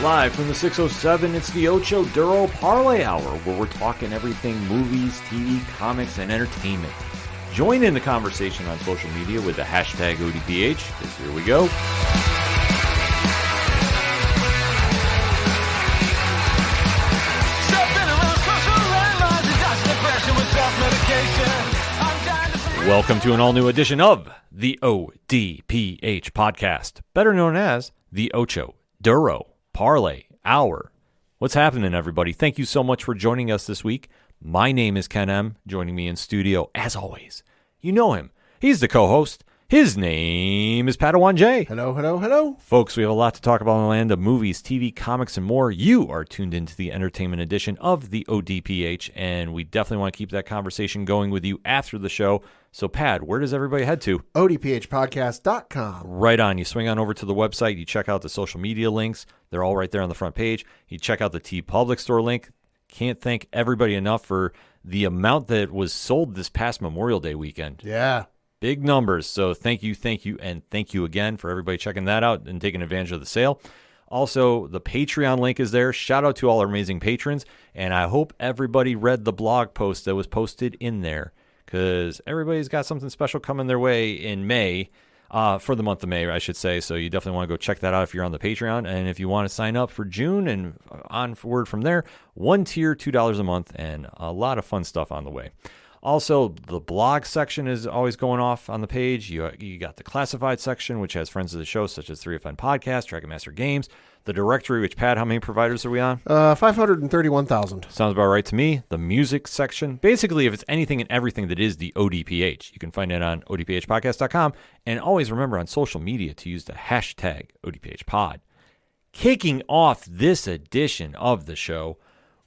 Live from the 607, it's the Ocho Duro Parlay Hour, where we're talking everything movies, TV, comics, and entertainment. Join in the conversation on social media with the hashtag ODPH, because here we go. Welcome to an all-new edition of the ODPH podcast, better known as the Ocho Duro Parlay Hour. What's happening, everybody? Thank you so much for joining us this week. My name is Ken M. Joining me in studio, as always, you know him. He's the co-host. His name is Padawan J. Hello, hello, hello. Folks, we have a lot to talk about in the land of movies, TV, comics, and more. You are tuned into the entertainment edition of the ODPH, and we definitely want to keep that conversation going with you after the show. So, Pad, where does everybody head to? ODPHpodcast.com. Right on. You swing on over to the website. You check out the social media links. They're all right there on the front page. You check out the TeePublic store link. Can't thank everybody enough for the amount that was sold this past Memorial Day weekend. Yeah. Big numbers. So thank you, and thank you again for everybody checking that out and taking advantage of the sale. Also, the Patreon link is there. Shout out to all our amazing patrons. And I hope everybody read the blog post that was posted in there, because everybody's got something special coming their way in May, for the month of May, I should say. So you definitely want to go check that out if you're on the Patreon. And if you want to sign up for June and onward from there, one tier, $2 a month, and a lot of fun stuff on the way. Also, the blog section is always going off on the page. You got the classified section, which has friends of the show, such as 3FN Podcast, Dragon Master Games, the directory, which, Pat, how many providers are we on? 531,000. Sounds about right to me. The music section. Basically, if it's anything and everything that is the ODPH, you can find it on odphpodcast.com. And always remember on social media to use the hashtag ODPHpod. Kicking off this edition of the show,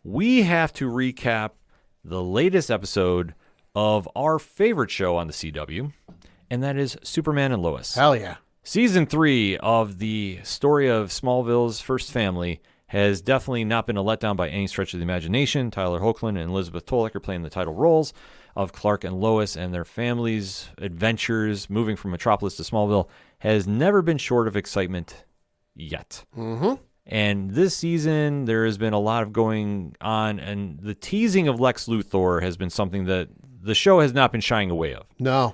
we have to recap the latest episode of our favorite show on the CW, and that is Superman and Lois. Hell yeah. Season 3 of the story of Smallville's first family has definitely not been a letdown by any stretch of the imagination. Tyler Hoechlin and Elizabeth Tolek are playing the title roles of Clark and Lois, and their family's adventures moving from Metropolis to Smallville has never been short of excitement yet. Mm-hmm. And this season, there has been a lot of going on, and the teasing of Lex Luthor has been something that the show has not been shying away of. No.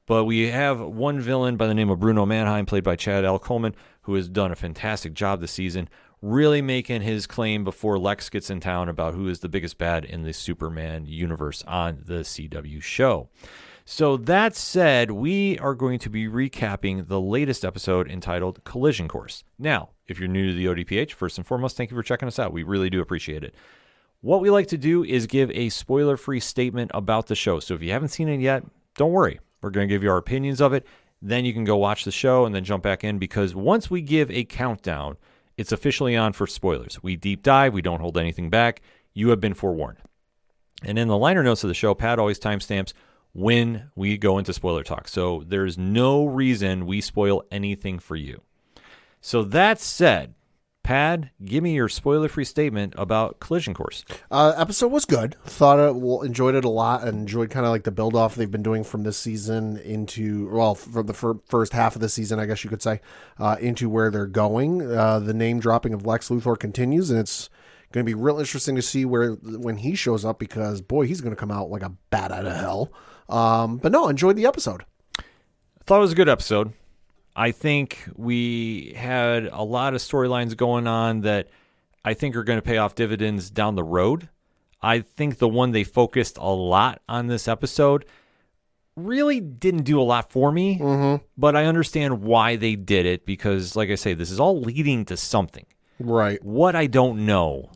But we have one villain by the name of Bruno Mannheim, played by Chad L. Coleman, who has done a fantastic job this season, really making his claim before Lex gets in town about who is the biggest bad in the Superman universe on the CW show. So that said, we are going to be recapping the latest episode entitled Collision Course. Now, if you're new to the ODPH, first and foremost, thank you for checking us out. We really do appreciate it. What we like to do is give a spoiler-free statement about the show. So if you haven't seen it yet, don't worry. We're going to give you our opinions of it. Then you can go watch the show and then jump back in, because once we give a countdown, it's officially on for spoilers. We deep dive. We don't hold anything back. You have been forewarned. And in the liner notes of the show, Pat always timestamps when we go into spoiler talk. So there's no reason we spoil anything for you. So that said, Pad, give me your spoiler-free statement about Collision Course. Episode was good. Enjoyed it a lot, and enjoyed kind of like the build-off they've been doing from this season into, well, from the first half of the season, I guess you could say, into where they're going. The name dropping of Lex Luthor continues, and it's going to be real interesting to see when he shows up, because, boy, he's going to come out like a bat out of hell. But no, enjoyed the episode. I thought it was a good episode. I think we had a lot of storylines going on that I think are going to pay off dividends down the road. I think the one they focused a lot on this episode really didn't do a lot for me, but I understand why they did it, because, like I say, this is all leading to something. Right. What I don't know,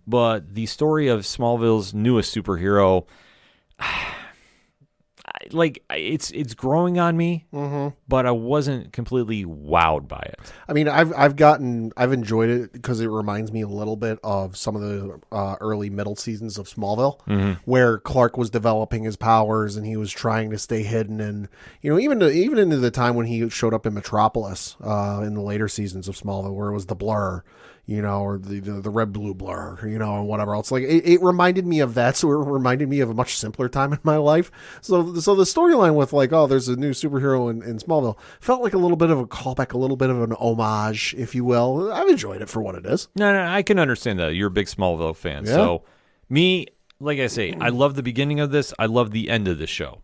but the story of Smallville's newest superhero, like, it's growing on me, but I wasn't completely wowed by it. I mean, I've enjoyed it because it reminds me a little bit of some of the early middle seasons of Smallville, where Clark was developing his powers and he was trying to stay hidden, and even into the time when he showed up in Metropolis in the later seasons of Smallville, where it was the Blur. or the red blue blur, and whatever else. Like it reminded me of that. So it reminded me of a much simpler time in my life. So the storyline with like, oh, there's a new superhero in Smallville felt like a little bit of a callback, a little bit of an homage, if you will. I've enjoyed it for what it is. No, I can understand that. You're a big Smallville fan. Yeah. So me, like I say, I love the beginning of this. I love the end of the show.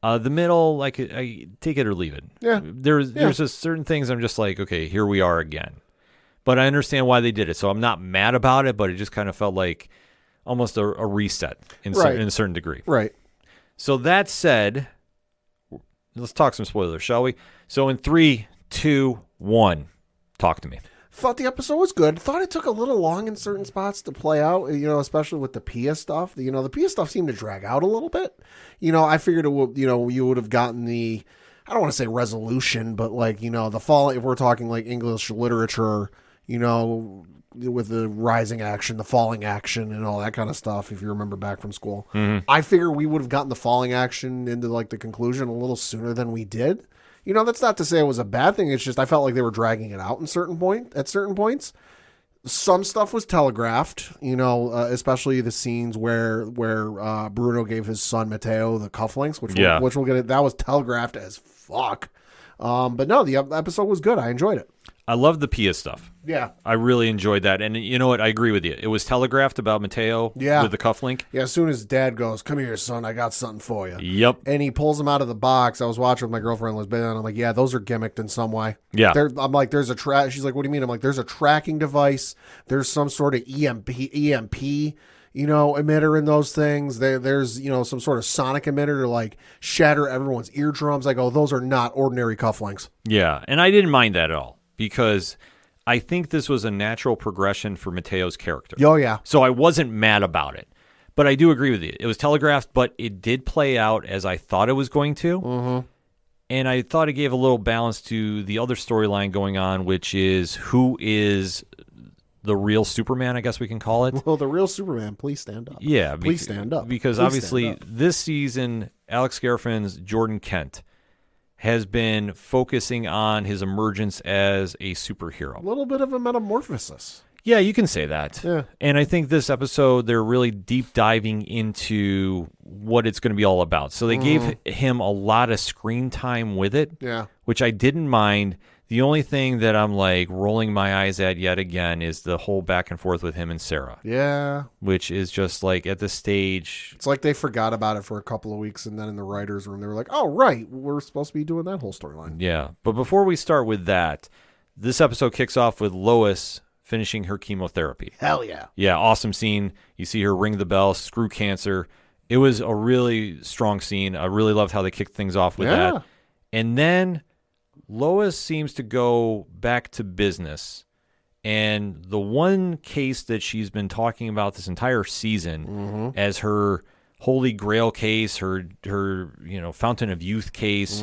The middle, like I take it or leave it. Yeah. There's just certain things I'm just like, okay, here we are again. But I understand why they did it, so I'm not mad about it. But it just kind of felt like almost a reset in a certain degree. Right. So that said, let's talk some spoilers, shall we? So in 3, 2, 1, talk to me. Thought the episode was good. Thought it took a little long in certain spots to play out, especially with the Pia stuff. The Pia stuff seemed to drag out a little bit. I figured it would, you would have gotten the, I don't want to say resolution, but like, the fall, if we're talking like English literature, with the rising action, the falling action, and all that kind of stuff, if you remember back from school. Mm-hmm. I figure we would have gotten the falling action into like the conclusion a little sooner than we did. That's not to say it was a bad thing. It's just I felt like they were dragging it out at certain points. Some stuff was telegraphed, especially the scenes where Bruno gave his son Matteo the cufflinks, which we'll get it. That was telegraphed as fuck. But no, the episode was good. I enjoyed it. I love the Pia stuff. Yeah. I really enjoyed that. And you know what? I agree with you. It was telegraphed about Matteo with the cufflink. Yeah, as soon as dad goes, come here, son, I got something for you. Yep. And he pulls him out of the box. I was watching with my girlfriend, Elizabeth, and I'm like, yeah, those are gimmicked in some way. Yeah. I'm like, there's a track. She's like, what do you mean? I'm like, there's a tracking device. There's some sort of EMP, emitter in those things. There's, some sort of sonic emitter to like shatter everyone's eardrums. I go, those are not ordinary cufflinks. Yeah. And I didn't mind that at all because I think this was a natural progression for Matteo's character. Oh, yeah. So I wasn't mad about it. But I do agree with you. It was telegraphed, but it did play out as I thought it was going to. Mm-hmm. And I thought it gave a little balance to the other storyline going on, which is who is the real Superman, I guess we can call it. Well, the real Superman, please stand up. Yeah. Please stand up. Because please obviously this season, Alex Garfin's Jordan Kent has been focusing on his emergence as a superhero. A little bit of a metamorphosis. Yeah, you can say that. Yeah. And I think this episode, they're really deep diving into what it's going to be all about. So they gave him a lot of screen time with it, which I didn't mind. The only thing that I'm like rolling my eyes at yet again is the whole back and forth with him and Sarah. Yeah. Which is just like at the stage. It's like they forgot about it for a couple of weeks, and then in the writer's room, they were like, oh, right, we're supposed to be doing that whole storyline. Yeah. But before we start with that, this episode kicks off with Lois finishing her chemotherapy. Hell yeah. Yeah, awesome scene. You see her ring the bell, screw cancer. It was a really strong scene. I really loved how they kicked things off with that. And then Lois seems to go back to business. And the one case that she's been talking about this entire season as her holy grail case, her fountain of youth case,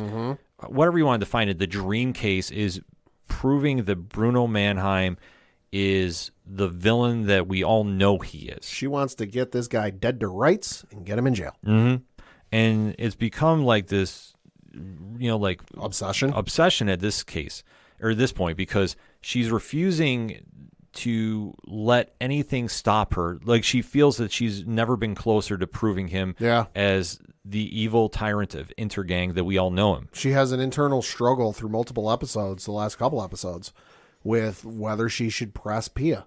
whatever you want to define it, the dream case is proving that Bruno Mannheim is the villain that we all know he is. She wants to get this guy dead to rights and get him in jail. Mm-hmm. And it's become like this, like obsession at this case or this point, because she's refusing to let anything stop her. Like she feels that she's never been closer to proving him as the evil tyrant of Intergang that we all know him. She has an internal struggle through multiple episodes, the last couple episodes, with whether she should press Pia.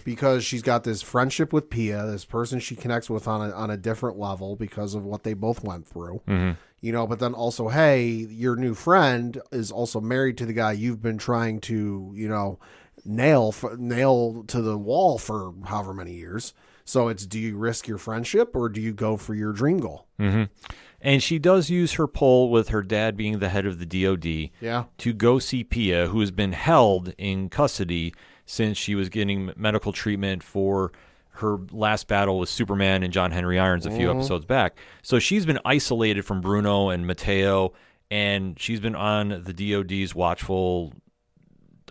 Because she's got this friendship with Pia, this person she connects with on a different level because of what they both went through. But then also, hey, your new friend is also married to the guy you've been trying to, nail to the wall for however many years. So it's, do you risk your friendship or do you go for your dream goal? And she does use her pull with her dad being the head of the DOD to go see Pia, who has been held in custody since she was getting medical treatment for her last battle with Superman and John Henry Irons a few episodes back. So she's been isolated from Bruno and Matteo, and she's been on the DOD's watchful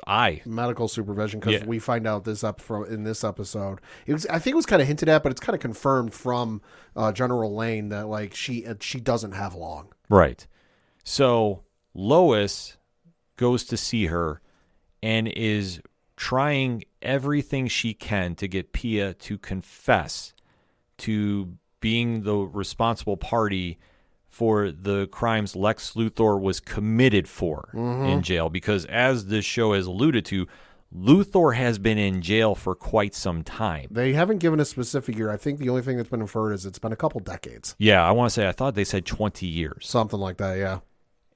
eye. Medical supervision, because we find out in this episode. I think it was kind of hinted at, but it's kind of confirmed from General Lane that like she doesn't have long. Right. So Lois goes to see her and is trying everything she can to get Pia to confess to being the responsible party for the crimes Lex Luthor was committed for in jail. Because as this show has alluded to, Luthor has been in jail for quite some time. They haven't given a specific year. I think the only thing that's been inferred is it's been a couple decades. Yeah, I want to say, I thought they said 20 years. Something like that, yeah.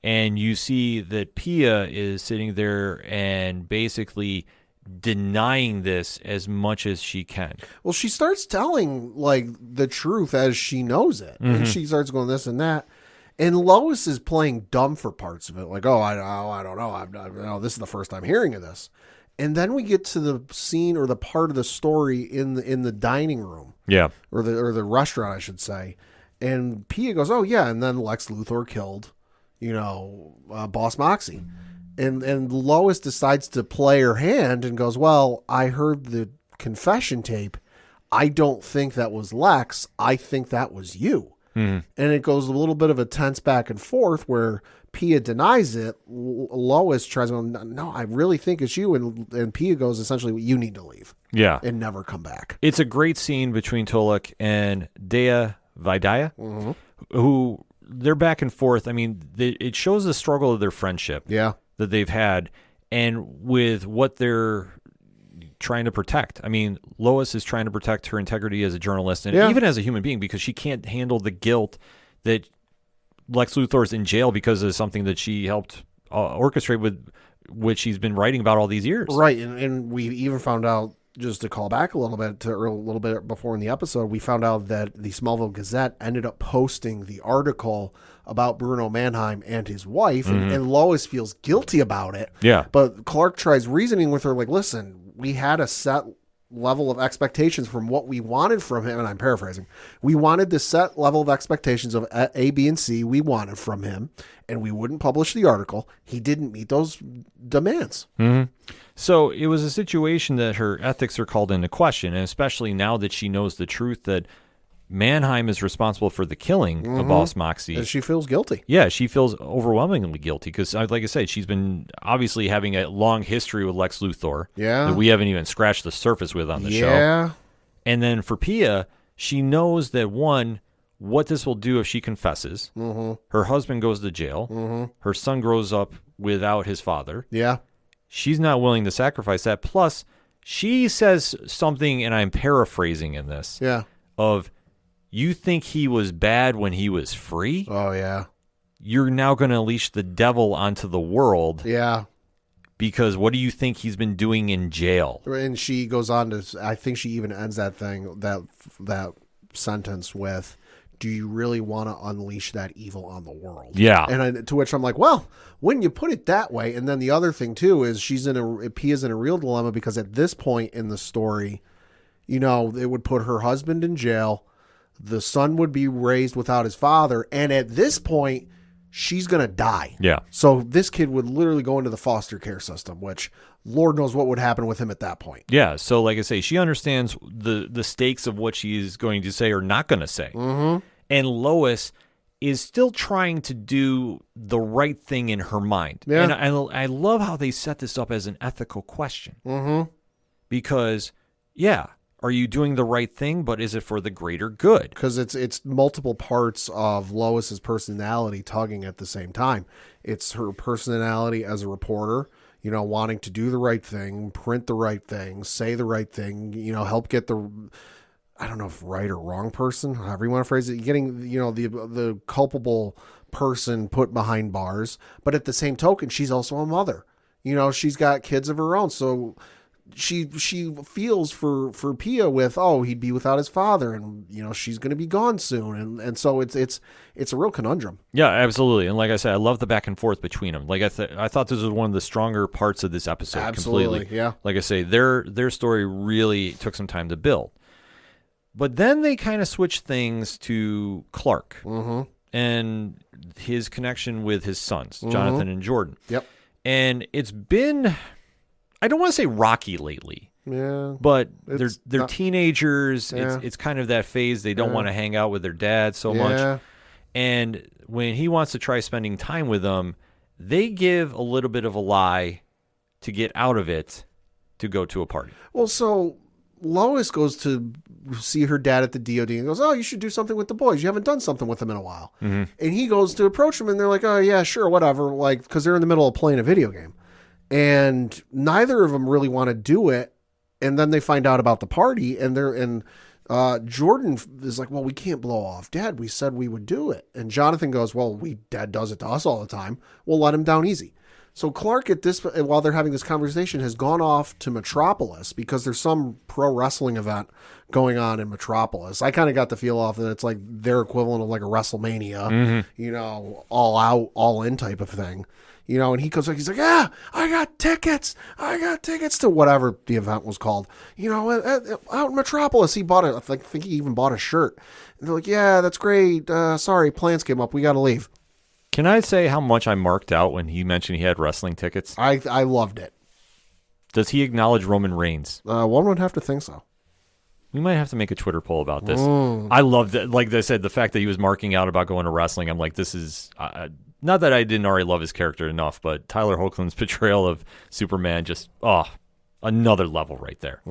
And you see that Pia is sitting there and basically denying this as much as she can. Well, she starts telling like the truth as she knows it. And she starts going this and that. And Lois is playing dumb for parts of it. Like, I don't know. This is the first time hearing of this. And then we get to the scene or the part of the story in the dining room. Yeah. Or the restaurant, I should say. And Pia goes, oh, yeah. And then Lex Luthor killed, Boss Moxie. And Lois decides to play her hand and goes, well, I heard the confession tape. I don't think that was Lex. I think that was you. And it goes a little bit of a tense back and forth where Pia denies it. Lois tries to go, no, I really think it's you. And Pia goes, essentially, you need to leave. Yeah. And never come back. It's a great scene between Tolek and Dea Vidya, who they're back and forth. I mean, it shows the struggle of their friendship that they've had and with what they're trying to protect. I mean, Lois is trying to protect her integrity as a journalist and even as a human being because she can't handle the guilt that Lex Luthor's in jail because of something that she helped orchestrate with which she's been writing about all these years. Right. And we even found out, just to call back a little bit before in the episode, we found out that the Smallville Gazette ended up posting the article about Bruno Mannheim and his wife, and Lois feels guilty about it. Yeah. But Clark tries reasoning with her, like, listen, we had a set level of expectations from what we wanted from him, and I'm paraphrasing. We wanted the set level of expectations of A, B, and C we wanted from him, and we wouldn't publish the article. He didn't meet those demands. So it was a situation that her ethics are called into question, and especially now that she knows the truth that Mannheim is responsible for the killing of Boss Moxie. And she feels guilty. Yeah, she feels overwhelmingly guilty because, like I said, she's been obviously having a long history with Lex Luthor that we haven't even scratched the surface with on the show. And then for Pia, she knows that, one, what this will do if she confesses. Her husband goes to jail. Her son grows up without his father. Yeah. She's not willing to sacrifice that. Plus, she says something, and I'm paraphrasing in this, of, you think he was bad when he was free? Oh, yeah. You're now going to unleash the devil onto the world. Yeah. Because what do you think he's been doing in jail? And she goes on to, I think she even ends that sentence with, do you really want to unleash that evil on the world? Yeah. And to which I'm like, well, when you put it that way, and then the other thing too is Pia's in a real dilemma because at this point in the story, it would put her husband in jail. The son would be raised without his father. And at this point, she's going to die. Yeah. So this kid would literally go into the foster care system, which Lord knows what would happen with him at that point. Yeah. So like I say, she understands the stakes of what she's going to say or not going to say. And Lois is still trying to do the right thing in her mind. Yeah. And I love how they set this up as an ethical question. Because, are you doing the right thing, but is it for the greater good? Because it's multiple parts of Lois's personality tugging at the same time. It's her personality as a reporter, wanting to do the right thing, print the right thing, say the right thing, help get the, I don't know if right or wrong person, however you want to phrase it, getting, the culpable person put behind bars. But at the same token, she's also a mother. She's got kids of her own. So she feels for Pia with, he'd be without his father and, she's going to be gone soon. And so it's a real conundrum. Yeah, absolutely. And like I said, I love the back and forth between them. Like I thought this was one of the stronger parts of this episode. Absolutely. Completely. Yeah. Like I say, their story really took some time to build. But then they kind of switched things to Clark and his connection with his sons, Jonathan and Jordan. Yep. And it's been, I don't want to say rocky lately. Yeah. But they're teenagers. Yeah. It's kind of that phase. They don't want to hang out with their dad so much. And when he wants to try spending time with them, they give a little bit of a lie to get out of it. to go to a party. Well, so Lois goes to see her dad at the DOD and goes, oh, you should do something with the boys. You haven't done something with them in a while. And he goes to approach them and they're like, oh, yeah, sure, whatever. Like, because they're in the middle of playing a video game. And neither of them really want to do it. And then they find out about the party and Jordan is like, well, we can't blow off Dad. We said we would do it. And Jonathan goes, well, Dad does it to us all the time. We'll let him down easy. So Clark while they're having this conversation, has gone off to Metropolis because there's some pro wrestling event going on in Metropolis. I kind of got the feel off that it's like their equivalent of like a WrestleMania, all out, all in type of thing. And he's like, yeah, I got tickets to whatever the event was called. Out in Metropolis, he bought it. I think he even bought a shirt. And they're like, yeah, that's great. Sorry, plans came up. We got to leave. Can I say how much I marked out when he mentioned he had wrestling tickets? I loved it. Does he acknowledge Roman Reigns? One would have to think so. We might have to make a Twitter poll about this. I loved it. Like I said, the fact that he was marking out about going to wrestling, I'm like, this is... not that I didn't already love his character enough, but Tyler Hoechlin's portrayal of Superman just, another level right there.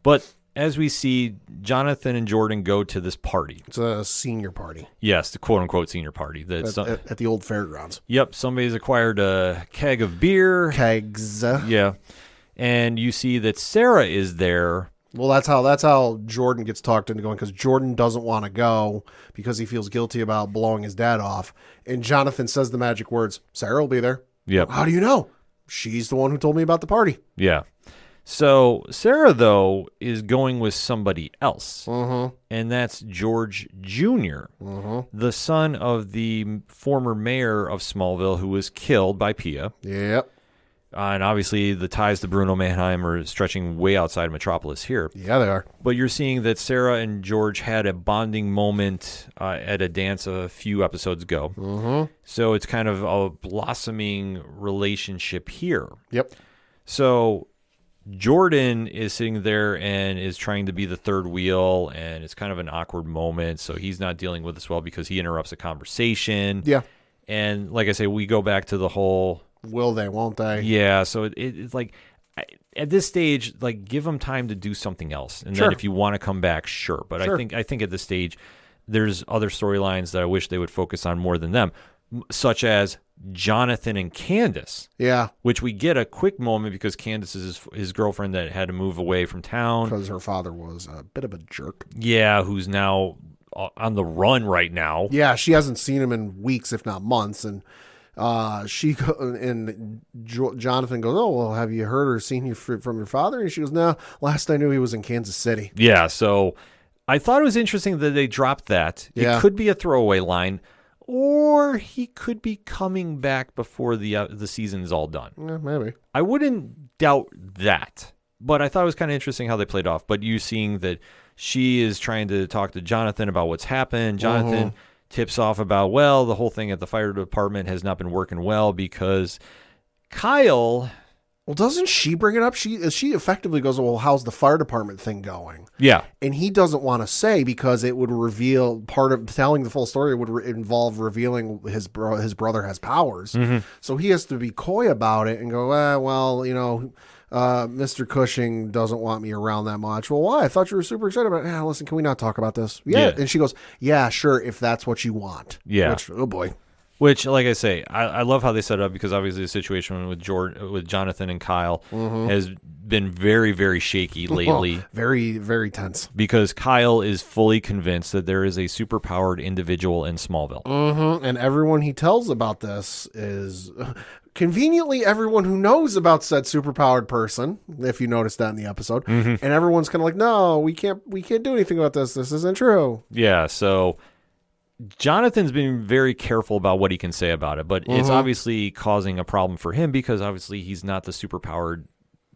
But as we see, Jonathan and Jordan go to this party. It's a senior party. Yes, the quote-unquote senior party. At the old fairgrounds. Yep, somebody's acquired a keg of beer. Kegs. Yeah, and you see that Sarah is there. Well, that's how Jordan gets talked into going, because Jordan doesn't want to go because he feels guilty about blowing his dad off. And Jonathan says the magic words, Sarah will be there. Yep. How do you know? She's the one who told me about the party. Yeah. So Sarah, though, is going with somebody else, and that's George Jr., the son of the former mayor of Smallville who was killed by Pia. Yep. And obviously the ties to Bruno Mannheim are stretching way outside Metropolis here. Yeah, they are. But you're seeing that Sarah and George had a bonding moment at a dance a few episodes ago. So it's kind of a blossoming relationship here. Yep. So Jordan is sitting there and is trying to be the third wheel, and it's kind of an awkward moment. So he's not dealing with this well because he interrupts the conversation. Yeah. And like I say, we go back to the whole... Will they, won't they? Yeah, so it's like, at this stage, like, give them time to do something else. And Sure. then if you want to come back, sure. But Sure. I think at this stage, there's other storylines that I wish they would focus on more than them, such as Jonathan and Candace. Yeah. Which we get a quick moment because Candace is his girlfriend that had to move away from town. Because her father was a bit of a jerk. Yeah, who's now on the run right now. Yeah, she hasn't seen him in weeks, if not months, and Jonathan goes, oh, well, have you heard or seen you from your father? And she goes, no, last I knew he was in Kansas City. Yeah, so I thought it was interesting that they dropped that. Yeah. It could be a throwaway line, or he could be coming back before the season is all done. Yeah, maybe. I wouldn't doubt that, but I thought it was kind of interesting how they played off. But you seeing that she is trying to talk to Jonathan about what's happened. Jonathan tips off about, well, the whole thing at the fire department has not been working well because Kyle... Well, doesn't she bring it up? She effectively goes, well, how's the fire department thing going? Yeah. And he doesn't want to say because it would reveal, part of telling the full story would involve revealing his brother has powers. So he has to be coy about it and go, well, Mr. Cushing doesn't want me around that much. Well, why? I thought you were super excited about it. Listen, can we not talk about this? Yeah. And she goes, yeah, sure, if that's what you want. Yeah. Which, oh boy. Which, like I say, I love how they set up because obviously the situation with Jonathan and Kyle has been very, very shaky lately. Very, very tense. Because Kyle is fully convinced that there is a superpowered individual in Smallville. And everyone he tells about this is conveniently everyone who knows about said superpowered person, if you noticed that in the episode. And everyone's kind of like, no, we can't do anything about this. This isn't true. Yeah, so... Jonathan's been very careful about what he can say about it, but it's obviously causing a problem for him because obviously he's not the superpowered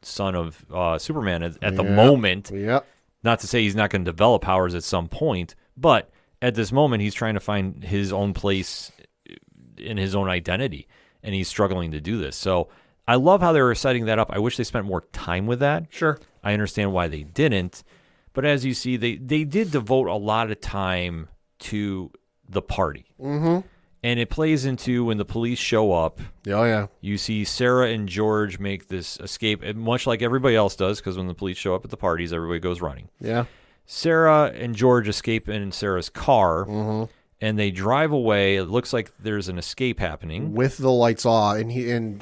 son of Superman at the moment. Yep. Not to say he's not going to develop powers at some point, but at this moment he's trying to find his own place in his own identity, and he's struggling to do this. So I love how they were setting that up. I wish they spent more time with that. Sure. I understand why they didn't, but as you see, they did devote a lot of time to the party. And it plays into when the police show up. Oh, yeah. You see Sarah and George make this escape, much like everybody else does, because when the police show up at the parties, everybody goes running. Yeah. Sarah and George escape in Sarah's car, and they drive away. It looks like there's an escape happening. With the lights off. And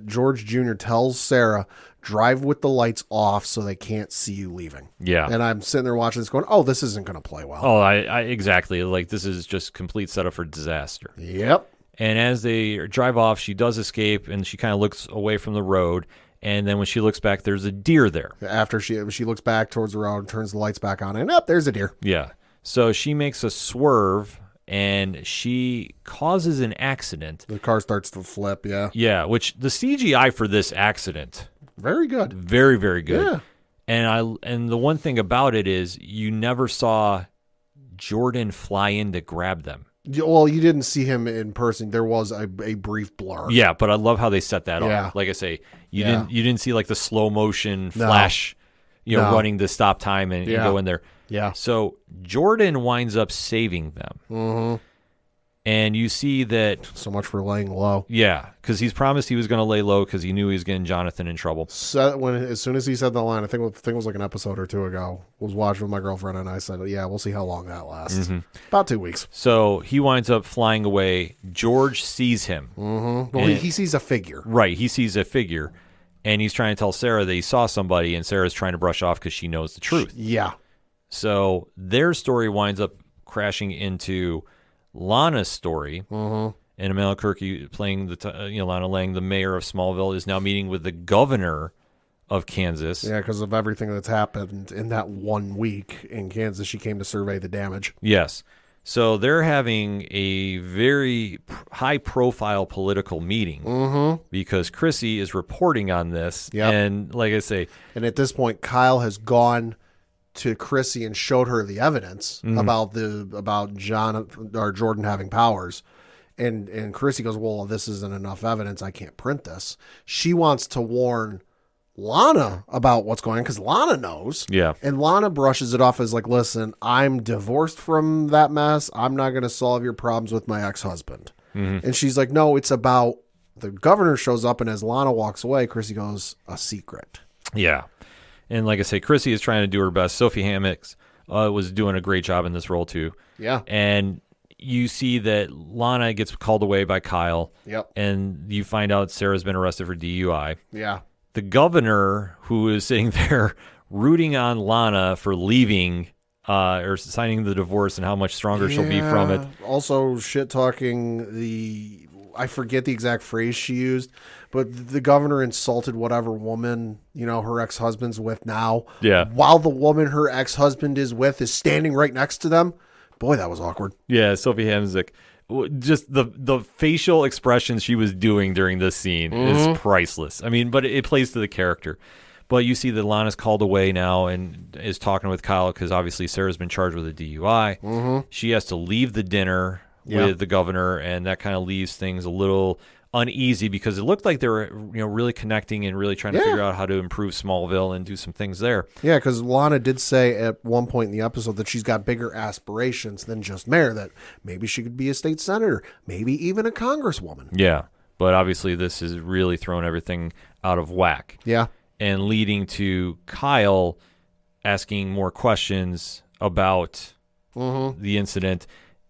George Jr. tells Sarah, drive with the lights off so they can't see you leaving. Yeah. And I'm sitting there watching this going, oh, this isn't going to play well. Oh, I exactly. Like, this is just complete setup for disaster. Yep. And as they drive off, she does escape, and she kind of looks away from the road. And then when she looks back, there's a deer there. After she looks back towards the road and turns the lights back on, and there's a deer. Yeah. So she makes a swerve, and she causes an accident. The car starts to flip, yeah. Yeah, which the CGI for this accident, very good. very, very good. Yeah. And the one thing about it is you never saw Jordan fly in to grab them. Well, you didn't see him in person. There was a brief blur. Yeah, but I love how they set that Yeah. up. Like I say, you Yeah. didn't see like the slow motion flash, No. running to stop time and go in there. Yeah. So Jordan winds up saving them. Mm-hmm. And you see that, So much for laying low. yeah, because he's promised he was going to lay low because he knew he was getting Jonathan in trouble. So as soon as he said the line, I think it was like an episode or two ago, was watching with my girlfriend, and I said, yeah, we'll see how long that lasts. About 2 weeks. So he winds up flying away. George sees him. Mm-hmm. Well, he sees a figure. Right, he sees a figure, and he's trying to tell Sarah that he saw somebody, and Sarah's trying to brush off because she knows the truth. Yeah. So their story winds up crashing into Lana's story. And Amelia Kirky playing Lana Lang, the mayor of Smallville, is now meeting with the governor of Kansas. Yeah, because of everything that's happened in that 1 week in Kansas. She came to survey the damage. Yes. So they're having a very high-profile political meeting because Chrissy is reporting on this. Yep. And like I say, And at this point, Kyle has gone to Chrissy and showed her the evidence about John or Jordan having powers. And Chrissy goes, well, this isn't enough evidence. I can't print this. She wants to warn Lana about what's going on because Lana knows. Yeah. And Lana brushes it off as like, listen, I'm divorced from that mess. I'm not going to solve your problems with my ex-husband. And she's like, no, it's about the governor shows up. And as Lana walks away, Chrissy goes, a secret. Yeah. And like I say, Chrissy is trying to do her best. Sophie Hammocks was doing a great job in this role too. Yeah. And you see that Lana gets called away by Kyle. Yep. And you find out Sarah's been arrested for DUI. Yeah. The governor, who is sitting there rooting on Lana for leaving or signing the divorce and how much stronger she'll be from it. Also, shit talking I forget the exact phrase she used, but the governor insulted whatever woman, her ex-husband's with now. Yeah. While the woman her ex-husband is with is standing right next to them. Boy, that was awkward. Yeah, Sophie Hamzik. Just the facial expressions she was doing during this scene is priceless. I mean, but it plays to the character. But you see that Lana's called away now and is talking with Kyle because obviously Sarah's been charged with a DUI. She has to leave the dinner with the governor, and that kind of leaves things a little uneasy because it looked like they were really connecting and really trying to figure out how to improve Smallville and do some things there. Yeah, because Lana did say at one point in the episode that she's got bigger aspirations than just mayor, that maybe she could be a state senator, maybe even a congresswoman. Yeah, but obviously this has really thrown everything out of whack. Yeah. And leading to Kyle asking more questions about the incident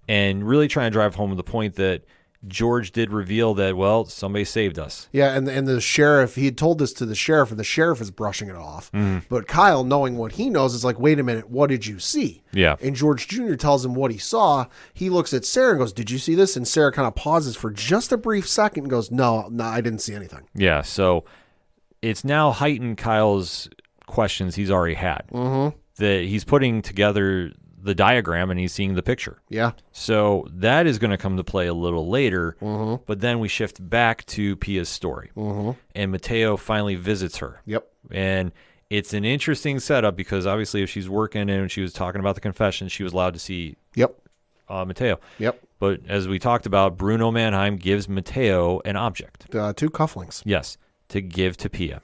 and really trying to drive home the point that George did reveal that, well, somebody saved us. Yeah, and the sheriff, he had told this to the sheriff, and the sheriff is brushing it off. But Kyle, knowing what he knows, is like, wait a minute, what did you see? Yeah. And George Jr. tells him what he saw. He looks at Sarah and goes, did you see this? And Sarah kind of pauses for just a brief second and goes, no, I didn't see anything. Yeah, so it's now heightened Kyle's questions he's already had. That he's putting together the diagram and he's seeing the picture. Yeah. So that is going to come to play a little later, but then we shift back to Pia's story. And Mateo finally visits her. Yep. And it's an interesting setup because obviously if she's working and she was talking about the confession, she was allowed to see Mateo. Yep. But as we talked about, Bruno Mannheim gives Mateo an object. 2 cufflinks. Yes, to give to Pia.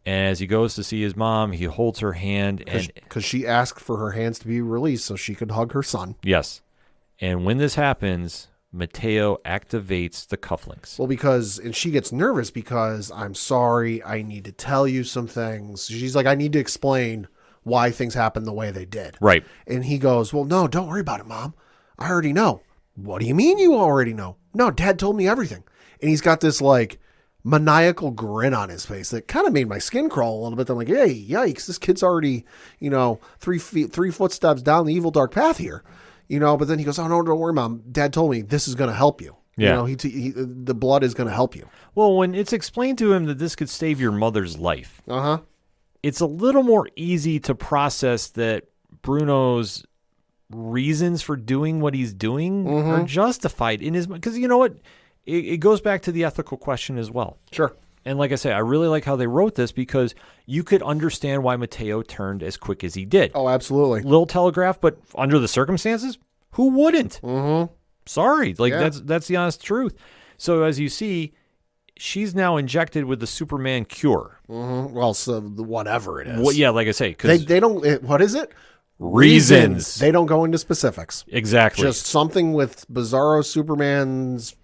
And as he goes to see his mom, he holds her hand. Because she asked for her hands to be released so she could hug her son. Yes. And when this happens, Mateo activates the cufflinks. Well, and she gets nervous because I'm sorry, I need to tell you some things. She's like, I need to explain why things happened the way they did. Right. And he goes, well, no, don't worry about it, Mom. I already know. What do you mean you already know? No, Dad told me everything. And he's got this like maniacal grin on his face that kind of made my skin crawl a little bit. I'm like, hey, yikes, this kid's already, 3 footsteps down the evil dark path here. But then he goes, oh, no, don't worry, Mom. Dad told me this is going to help you. Yeah. The blood is going to help you. Well, when it's explained to him that this could save your mother's life, it's a little more easy to process that Bruno's reasons for doing what he's doing are justified in his, because you know what? It goes back to the ethical question as well. Sure. And like I say, I really like how they wrote this because you could understand why Mateo turned as quick as he did. Oh, absolutely. Little telegraph, but under the circumstances, who wouldn't? Sorry. That's the honest truth. So as you see, she's now injected with the Superman cure. Well, so whatever it is. Well, yeah, like I say. Cause they don't, what is it? Reasons. They don't go into specifics. Exactly. Just something with Bizarro Superman's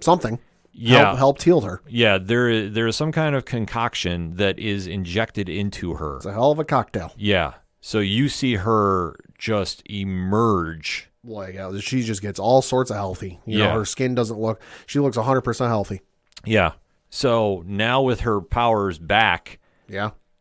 something. Yeah. Helped heal her. Yeah, there is some kind of concoction that is injected into her. It's a hell of a cocktail. Yeah. So you see her just emerge. Like, she just gets all sorts of healthy. Her skin she looks 100% healthy. Yeah. So now with her powers back,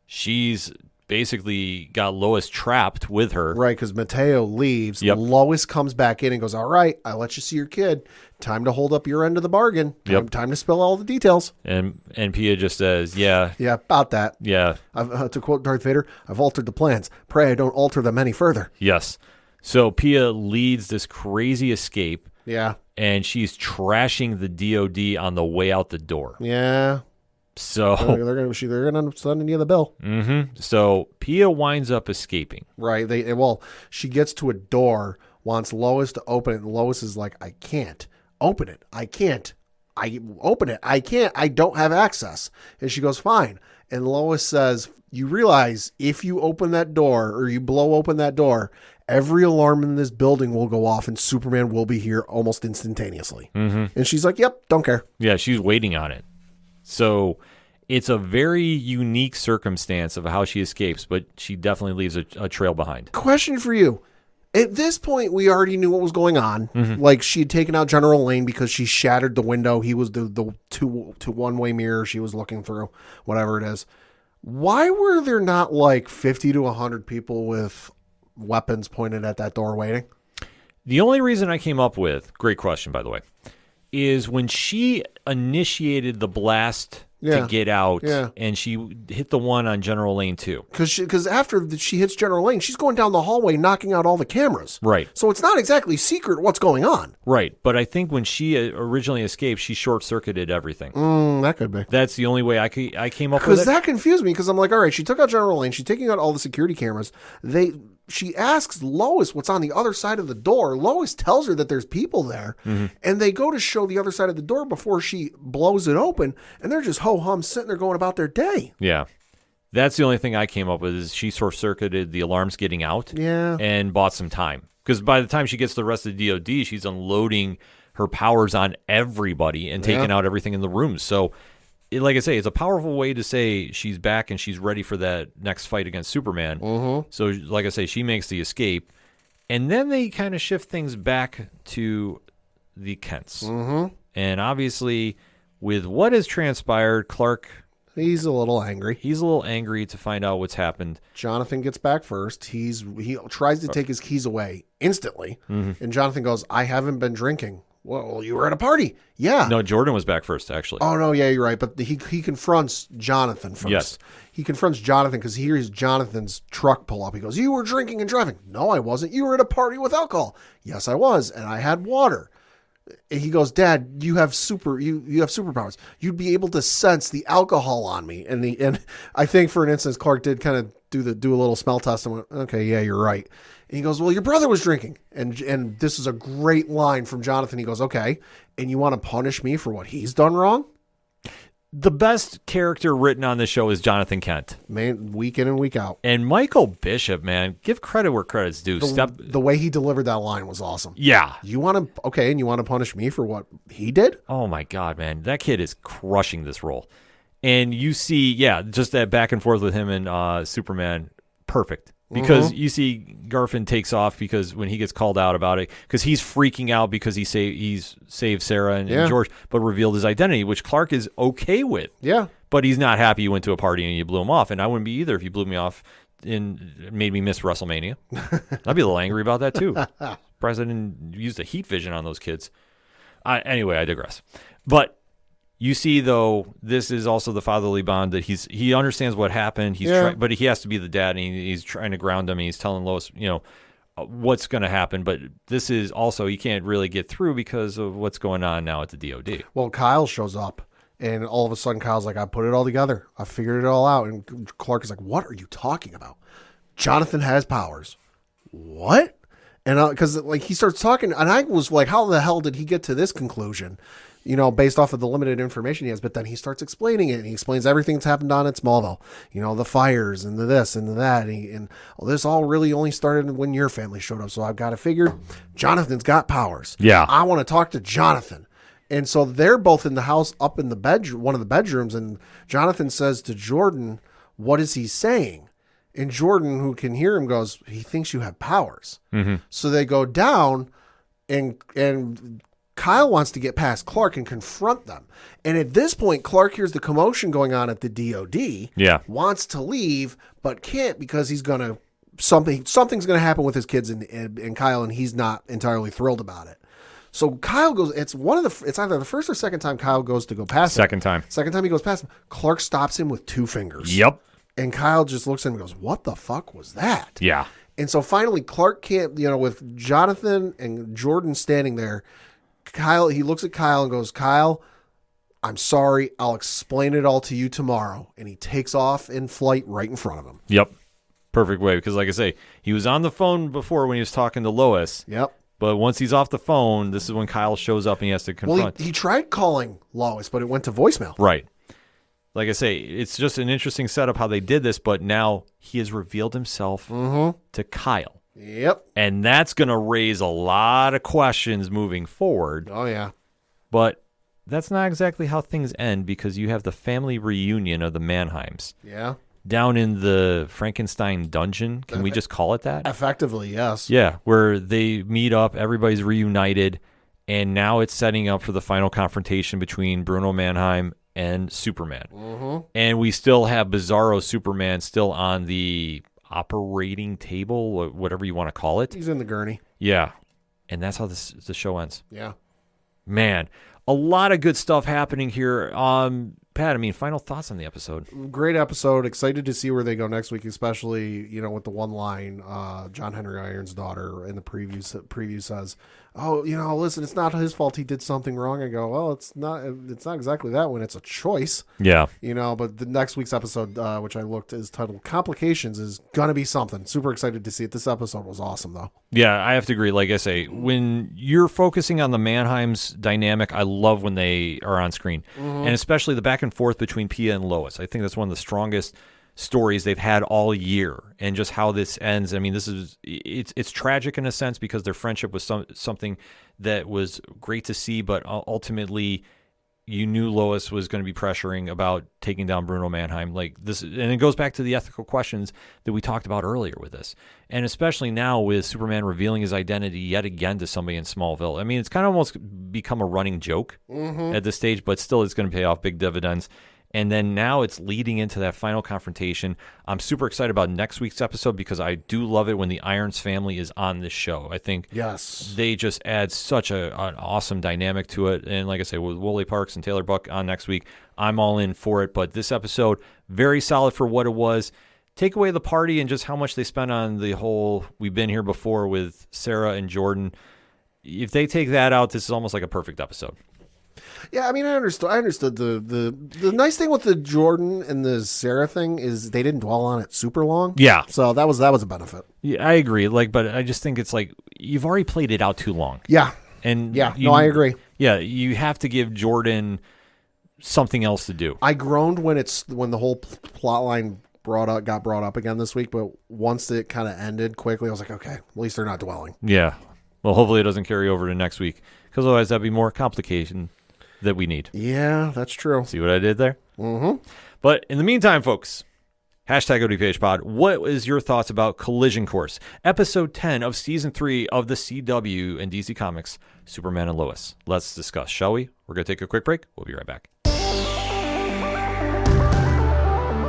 she's basically got Lois trapped with her. Right, because Mateo leaves. Yep. Lois comes back in and goes, all right, I let you see your kid. Time to hold up your end of the bargain. Time to spill all the details. And Pia just says, yeah. Yeah, about that. Yeah. To quote Darth Vader, I've altered the plans. Pray I don't alter them any further. Yes. So Pia leads this crazy escape. Yeah. And she's trashing the DOD on the way out the door. Yeah. So they're gonna send you the bill. So Pia winds up escaping. Right. She gets to a door, wants Lois to open it, and Lois is like, I can't open it. I can't. I open it. I can't. I don't have access. And she goes, fine. And Lois says, you realize if you open that door or you blow open that door, every alarm in this building will go off and Superman will be here almost instantaneously. And she's like, yep, don't care. Yeah, she's waiting on it. So it's a very unique circumstance of how she escapes, but she definitely leaves a trail behind. Question for you. At this point, we already knew what was going on. Like, she had taken out General Lane because she shattered the window. He was the two one-way mirror she was looking through, whatever it is. Why were there not like 50 to 100 people with weapons pointed at that door waiting? The only reason I came up with, great question, by the way, is when she initiated the blast to get out, and she hit the one on General Lane 2. Because after she hits General Lane, she's going down the hallway knocking out all the cameras. Right. So it's not exactly secret what's going on. Right. But I think when she originally escaped, she short-circuited everything. That could be. That's the only way I came up with it. Because that confused me, because I'm like, all right, she took out General Lane. She's taking out all the security cameras. She asks Lois what's on the other side of the door. Lois tells her that there's people there, and they go to show the other side of the door before she blows it open, and they're just ho-hum sitting there going about their day. Yeah. That's the only thing I came up with is she short-circuited the alarms getting out and bought some time. Because by the time she gets to the rest of the DOD, she's unloading her powers on everybody and taking out everything in the room. So like I say, it's a powerful way to say she's back and she's ready for that next fight against Superman. So, like I say, she makes the escape. And then they kind of shift things back to the Kents. And obviously, with what has transpired, Clark... He's a little angry. He's a little angry to find out what's happened. Jonathan gets back first. He tries to take his keys away instantly. And Jonathan goes, I haven't been drinking. Well, you were at a party. Yeah. No, Jordan was back first, actually. Oh, no, yeah, you're right. But he confronts Jonathan first. Yes. He confronts Jonathan because he hears Jonathan's truck pull up. He goes, you were drinking and driving. No, I wasn't. You were at a party with alcohol. Yes, I was. And I had water. And he goes, Dad, you have superpowers. You'd be able to sense the alcohol on me. And I think for an instance, Clark did kind of do a little smell test and went, okay, yeah, you're right. And he goes, well, your brother was drinking. And this is a great line from Jonathan. He goes, okay, and you want to punish me for what he's done wrong? the best character written on this show is Jonathan Kent. Man, week in and week out. And Michael Bishop, man, give credit where credit's due. The way he delivered that line was awesome. Yeah. You want to, and you want to punish me for what he did? Oh, my God, man. That kid is crushing this role. And you see, just that back and forth with him and Superman, perfect. Because you see Garfin takes off because when he gets called out about it, because he's freaking out because he's saved Sarah and George, but revealed his identity, which Clark is okay with. Yeah. But he's not happy you went to a party and you blew him off. And I wouldn't be either if you blew me off and made me miss WrestleMania. I'd be a little angry about that too. Surprised I didn't use the heat vision on those kids. Anyway, I digress. But you see, though, this is also the fatherly bond that he understands what happened. But he has to be the dad, and he's trying to ground him. And he's telling Lois, what's going to happen. But this is also he can't really get through because of what's going on now at the DOD. Well, Kyle shows up, and all of a sudden, Kyle's like, "I put it all together. I figured it all out." And Clark is like, "What are you talking about? Jonathan has powers. What?" And because he starts talking, and I was like, "How the hell did he get to this conclusion?" Based off of the limited information he has. But then he starts explaining it, and he explains everything that's happened on at Smallville. The fires and the this and the that. And this all really only started when your family showed up. So I've got to figure Jonathan's got powers. Yeah. I want to talk to Jonathan. And so they're both in the house up in the bedroom, one of the bedrooms. And Jonathan says to Jordan, "What is he saying?" And Jordan, who can hear him, goes, "He thinks you have powers." Mm-hmm. So they go down and Kyle wants to get past Clark and confront them. And at this point, Clark hears the commotion going on at the DOD. Yeah. Wants to leave, but can't because he's going to something's going to happen with his kids and Kyle, and he's not entirely thrilled about it. So Kyle goes. It's either the first or second time Kyle goes to go past him. Second time He goes past him. Clark stops him with 2 fingers. Yep. And Kyle just looks at him and goes, "What the fuck was that?" Yeah. And so finally, Clark can't. With Jonathan and Jordan standing there. He looks at Kyle and goes, "Kyle, I'm sorry. I'll explain it all to you tomorrow." And he takes off in flight right in front of him. Yep. Perfect way. Because like I say, he was on the phone before when he was talking to Lois. Yep. But once he's off the phone, this is when Kyle shows up and he has to confront. Well, he tried calling Lois, but it went to voicemail. Right. Like I say, it's just an interesting setup how they did this, but now he has revealed himself to Kyle. Yep. And that's going to raise a lot of questions moving forward. Oh, yeah. But that's not exactly how things end because you have the family reunion of the Mannheims. Yeah. Down in the Frankenstein dungeon. Can we just call it that? Effectively, yes. Yeah, where they meet up, everybody's reunited, and now it's setting up for the final confrontation between Bruno Mannheim and Superman. Mm-hmm. And we still have Bizarro Superman still on the operating table, or whatever you want to call it. He's in the gurney. Yeah. And that's how the show ends. Yeah. Man, a lot of good stuff happening here. Pat, final thoughts on the episode? Great episode. Excited to see where they go next week, especially, with the one line, John Henry Irons' daughter in the preview says, "Oh, listen, it's not his fault he did something wrong." I go, "Well, it's not exactly that when it's a choice." Yeah. But the next week's episode, which I looked, is titled Complications, is going to be something. Super excited to see it. This episode was awesome, though. Yeah, I have to agree. Like I say, when you're focusing on the Mannheim's dynamic, I love when they are on screen. Mm-hmm. And especially the back and forth between Pia and Lois. I think that's one of the strongest stories they've had all year, and just how this ends. It's tragic in a sense because their friendship was something that was great to see, but ultimately you knew Lois was going to be pressuring about taking down Bruno Mannheim. Like this, and it goes back to the ethical questions that we talked about earlier with this, and especially now with Superman revealing his identity yet again to somebody in Smallville. It's kind of almost become a running joke at this stage, but still it's going to pay off big dividends. And then now it's leading into that final confrontation. I'm super excited about next week's episode because I do love it when the Irons family is on this show. I think they just add such an awesome dynamic to it. And like I say, with Woolley Parks and Taylor Buck on next week, I'm all in for it. But this episode, very solid for what it was. Take away the party and just how much they spent on the whole we've been here before with Sarah and Jordan. If they take that out, this is almost like a perfect episode. Yeah, I understood the nice thing with the Jordan and the Sarah thing is they didn't dwell on it super long. Yeah. So that was a benefit. Yeah, I agree. But I just think it's like you've already played it out too long. Yeah. And I agree. Yeah, you have to give Jordan something else to do. I groaned when the whole plot line got brought up again this week, but once it kind of ended quickly, I was like, okay, at least they're not dwelling. Yeah. Well, hopefully it doesn't carry over to next week, because otherwise that'd be more complication that we need. Yeah, that's true. See what I did there? Mm-hmm. But in the meantime, folks, hashtag ODPH pod, what is your thoughts about Collision Course, episode 10 of season 3 of the CW and DC Comics, Superman and Lois? Let's discuss, shall we? We're going to take a quick break. We'll be right back.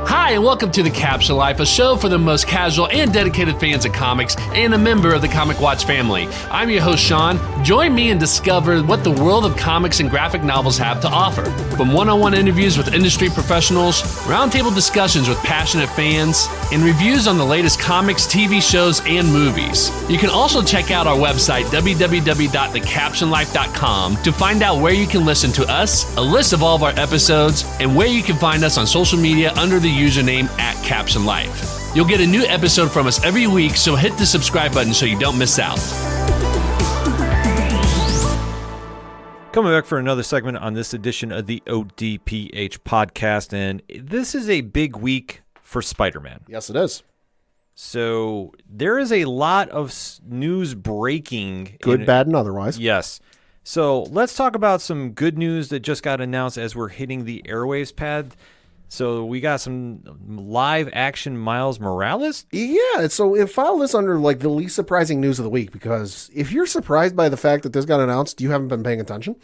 Hi, and welcome to The Caption Life, a show for the most casual and dedicated fans of comics and a member of the Comic Watch family. I'm your host, Sean. Join me and discover what the world of comics and graphic novels have to offer. From one-on-one interviews with industry professionals, roundtable discussions with passionate fans, and reviews on the latest comics, TV shows, and movies. You can also check out our website, www.thecaptionlife.com, to find out where you can listen to us, a list of all of our episodes, and where you can find us on social media under the username @CaptionLife. You'll get a new episode from us every week, so hit the subscribe button so you don't miss out. Coming back for another segment on this edition of the ODPH podcast, and this is a big week for Spider-Man. Yes, it is. So there is a lot of news breaking. Good, bad, and otherwise. Yes. So let's talk about some good news that just got announced as we're hitting the airwaves pad. So we got some live action Miles Morales. Yeah, so file this under like the least surprising news of the week, because if you're surprised by the fact that this got announced, you haven't been paying attention.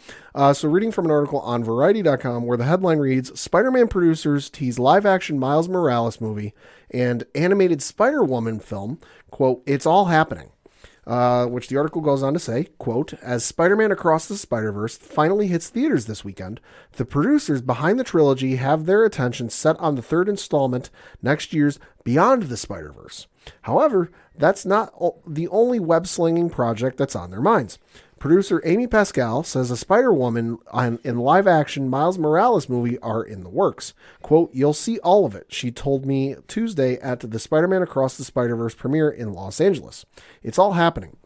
So reading from an article on Variety.com where the headline reads, Spider-Man producers tease live action Miles Morales movie and animated Spider-Woman film, quote, it's all happening. Which the article goes on to say, quote, as Spider-Man Across the Spider-Verse finally hits theaters this weekend, the producers behind the trilogy have their attention set on the third installment, next year's Beyond the Spider-Verse. However, that's not the only web-slinging project that's on their minds. Producer Amy Pascal says a Spider-Woman in live-action Miles Morales movie are in the works. Quote, you'll see all of it, she told me Tuesday at the Spider-Man Across the Spider-Verse premiere in Los Angeles. It's all happening.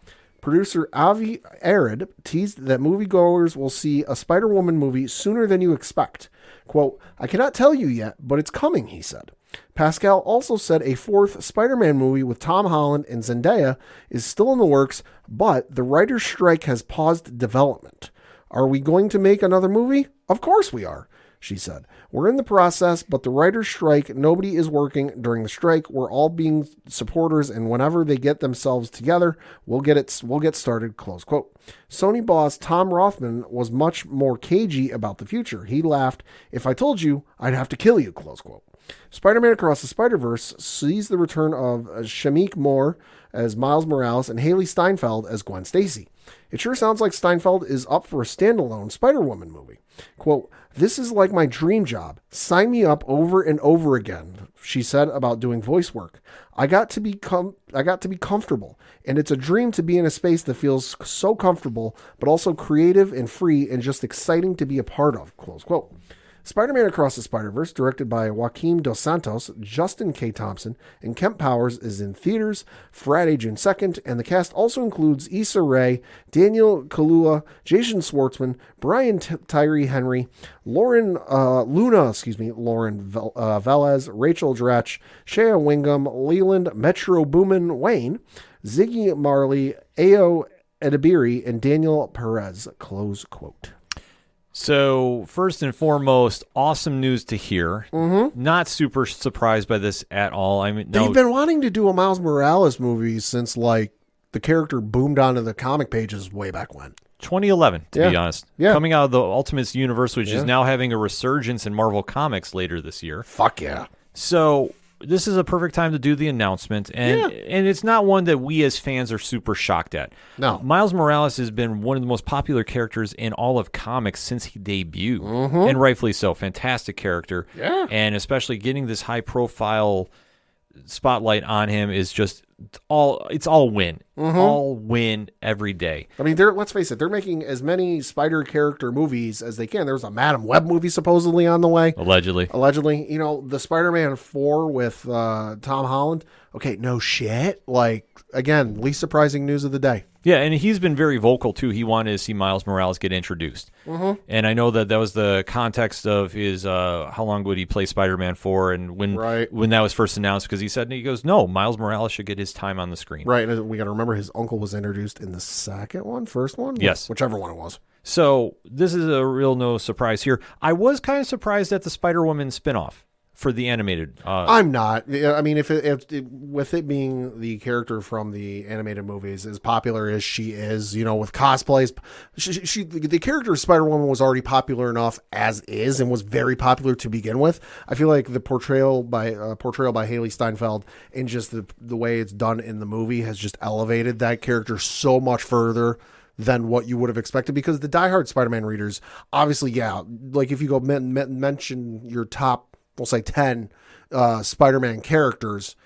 Producer Avi Arad teased that moviegoers will see a Spider-Woman movie sooner than you expect. Quote, I cannot tell you yet, but it's coming, he said. Pascal also said a fourth Spider-Man movie with Tom Holland and Zendaya is still in the works, but the writer's strike has paused development. Are we going to make another movie? Of course we are, she said. We're in the process, but the writer's strike, nobody is working during the strike. We're all being supporters, and whenever they get themselves together, we'll get started, close quote. Sony boss Tom Rothman was much more cagey about the future. He laughed, if I told you, I'd have to kill you, close quote. Spider-Man Across the Spider-Verse sees the return of Shamik Moore as Miles Morales and Haley Steinfeld as Gwen Stacy. It sure sounds like Steinfeld is up for a standalone Spider-Woman movie. Quote, this is like my dream job. Sign me up over and over again, she said about doing voice work. I got to be comfortable, and it's a dream to be in a space that feels so comfortable, but also creative and free and just exciting to be a part of, close quote. Spider-Man Across the Spider-Verse, directed by Joaquim Dos Santos, Justin K. Thompson, and Kemp Powers, is in theaters Friday, June 2nd, and the cast also includes Issa Rae, Daniel Kaluuya, Jason Schwartzman, Brian Tyree Henry, Lauren Velez, Rachel Dratch, Shea Wingham, Leland Metro Boomin Wayne, Ziggy Marley, Ayo Edebiri, and Daniel Perez, close quote. So, first and foremost, awesome news to hear. Mm-hmm. Not super surprised by this at all. I mean, they've been wanting to do a Miles Morales movie since, like, the character boomed onto the comic pages way back when. 2011, to be honest. Yeah. Coming out of the Ultimates universe, which is now having a resurgence in Marvel Comics later this year. Fuck yeah. So, this is a perfect time to do the announcement, and it's not one that we as fans are super shocked at. No. Miles Morales has been one of the most popular characters in all of comics since he debuted, and rightfully so. Fantastic character, and especially getting this high-profile spotlight on him is just all win. all win every day. I mean, let's face it, they're making as many spider character movies as they can. There's a Madam Web movie supposedly on the way. Allegedly. You know, the Spider-Man 4 with Tom Holland. Okay, no shit. Like, again, least surprising news of the day. Yeah, and he's been very vocal, too. He wanted to see Miles Morales get introduced. Mm-hmm. And I know that was the context of his, how long would he play Spider-Man for, and when that was first announced, because he goes, no, Miles Morales should get his time on the screen. Right, and we got to remember his uncle was introduced in the first one? Yes. Whichever one it was. So this is a real no surprise here. I was kind of surprised at the Spider-Woman spinoff for the animated. I'm not. I mean, with it being the character from the animated movies, as popular as she is, you know, with cosplays, the character of Spider-Woman was already popular enough as is, and was very popular to begin with. I feel like the portrayal by Haley Steinfeld and just the way it's done in the movie has just elevated that character so much further than what you would have expected, because the diehard Spider-Man readers, obviously, yeah, like if you go mention your top, we'll say 10 Spider-Man characters,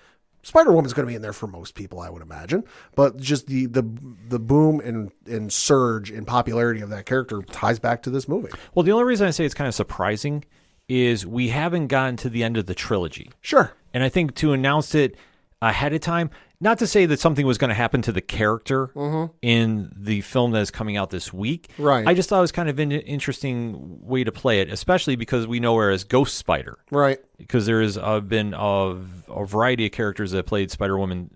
Spider-Woman's going to be in there for most people, I would imagine. But just the boom and surge in popularity of that character ties back to this movie. Well, the only reason I say it's kind of surprising is we haven't gotten to the end of the trilogy. Sure. And I think to announce it ahead of time, not to say that something was going to happen to the character in the film that is coming out this week. Right. I just thought it was kind of an interesting way to play it, especially because we know her as Ghost Spider. Right. Because there has been a variety of characters that played Spider-Woman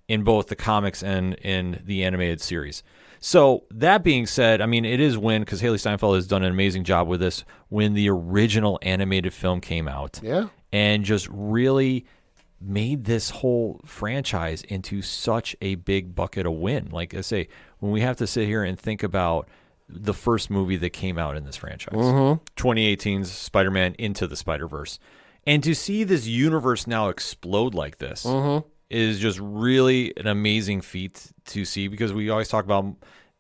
in both the comics and in the animated series. So that being said, I mean, it is when, because Haley Steinfeld has done an amazing job with this, when the original animated film came out. Yeah. And just really made this whole franchise into such a big bucket of win. Like I say, when we have to sit here and think about the first movie that came out in this franchise, 2018's Spider-Man Into the Spider-Verse, and to see this universe now explode like this is just really an amazing feat to see, because we always talk about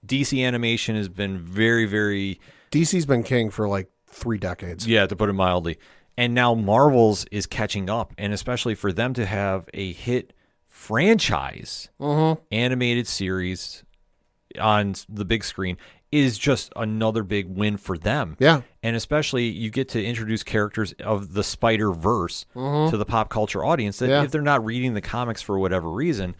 DC animation has been very, very... DC's been king for like 3 decades. Yeah, to put it mildly. And now Marvel's is catching up, and especially for them to have a hit franchise animated series on the big screen is just another big win for them. Yeah. And especially you get to introduce characters of the Spider-Verse to the pop culture audience that if they're not reading the comics for whatever reason,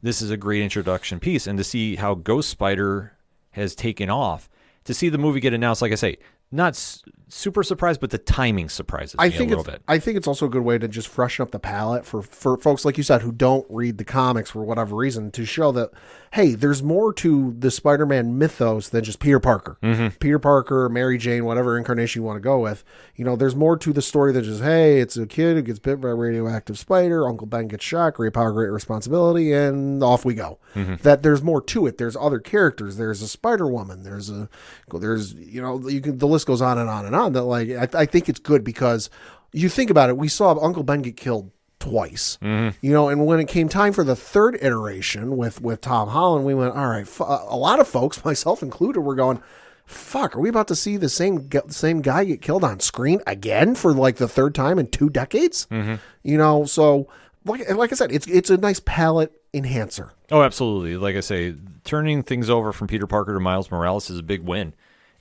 this is a great introduction piece. And to see how Ghost Spider has taken off, to see the movie get announced, like I say, not super surprised, but the timing surprises me a little bit. I think it's also a good way to just freshen up the palette for folks, like you said, who don't read the comics for whatever reason, to show that, hey, there's more to the Spider-Man mythos than just Peter Parker. Peter Parker, Mary Jane, whatever incarnation you want to go with. You know, there's more to the story than just, hey, it's a kid who gets bit by a radioactive spider, Uncle Ben gets shot, great power, great responsibility, and off we go. That there's more to it. There's other characters. There's a Spider-Woman. There's you know, the list goes on and on and on. That, like, I think it's good, because you think about it, we saw Uncle Ben get killed twice, you know, and when it came time for the third iteration with Tom Holland, we went, all right, a lot of folks, myself included, were going, fuck, are we about to see the same guy get killed on screen again for like the third time in 2 decades? You know, so like I said, it's a nice palette enhancer. Oh, absolutely. Like I say, turning things over from Peter Parker to Miles Morales is a big win.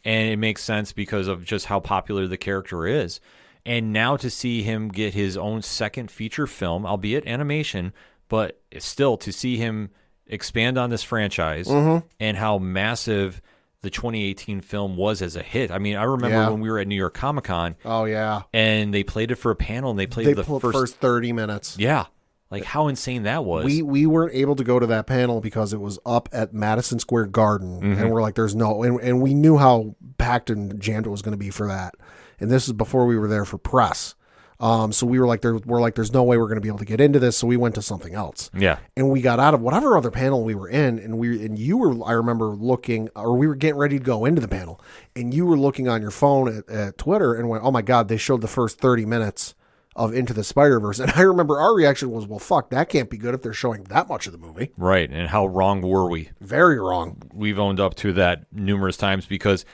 And it makes sense because of just how popular the character is. And now to see him get his own second feature film, albeit animation, but still to see him expand on this franchise and how massive the 2018 film was as a hit. I mean, I remember when we were at New York Comic Con. Oh, yeah. And they played it for a panel, and they played the first 30 minutes. Yeah. Like, how insane that was. We weren't able to go to that panel because it was up at Madison Square Garden, and we're like, there's no, and we knew how packed and jammed it was going to be for that. And this is before we were there for press. So we were like, there's no way we're going to be able to get into this. So we went to something else. Yeah. And we got out of whatever other panel we were in, and you were, I remember looking, or we were getting ready to go into the panel, and you were looking on your phone at Twitter and went, oh my God, they showed the first 30 minutes of Into the Spider-Verse. And I remember our reaction was, well, fuck, that can't be good if they're showing that much of the movie. Right. And how wrong were we? Very wrong. We've owned up to that numerous times, because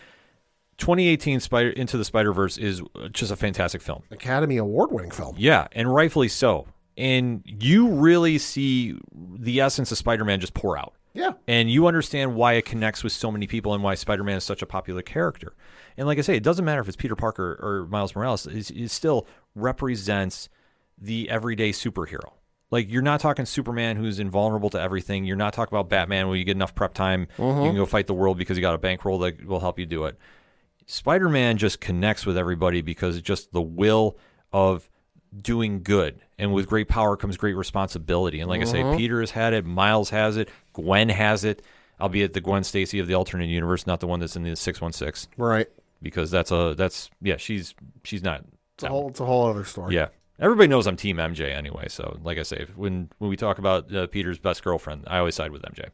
2018 Into the Spider-Verse is just a fantastic film. Academy Award-winning film. Yeah, and rightfully so. And you really see the essence of Spider-Man just pour out. Yeah. And you understand why it connects with so many people and why Spider-Man is such a popular character. And like I say, it doesn't matter if it's Peter Parker or Miles Morales. It still represents the everyday superhero. Like, you're not talking Superman who's invulnerable to everything. You're not talking about Batman where you get enough prep time, you can go fight the world because you got a bankroll that will help you do it. Spider-Man just connects with everybody because it's just the will of doing good. And with great power comes great responsibility. And like I say, Peter has had it, Miles has it, Gwen has it, albeit the Gwen Stacy of the alternate universe, not the one that's in the 616. Right. Because she's not. It's a whole other story. Yeah. Everybody knows I'm Team MJ anyway, so like I say, when we talk about Peter's best girlfriend, I always side with MJ.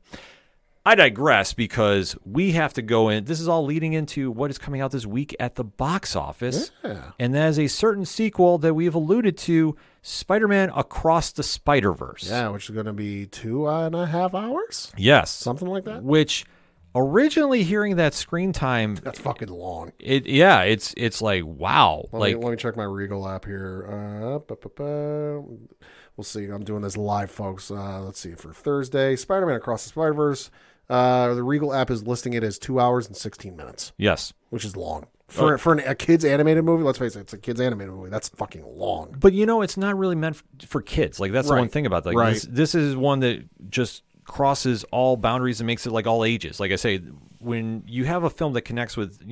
I digress because we have to go in. This is all leading into what is coming out this week at the box office. Yeah. And that is a certain sequel that we've alluded to, Spider-Man Across the Spider-Verse. Yeah, which is going to be 2.5 hours? Yes. Something like that? Which, originally hearing that screen time... That's fucking long. It's like, wow. Let me check my Regal app here. We'll see. I'm doing this live, folks. Let's see. For Thursday, Spider-Man Across the Spider-Verse, the Regal app is listing it as 2 hours and 16 minutes. Yes. Which is long. For a kid's animated movie, let's face it, it's a kid's animated movie. That's fucking long. But, it's not really meant for kids. Like, that's the one thing about that. Like, this is one that just crosses all boundaries and makes it like all ages. Like I say, when you have a film that connects with,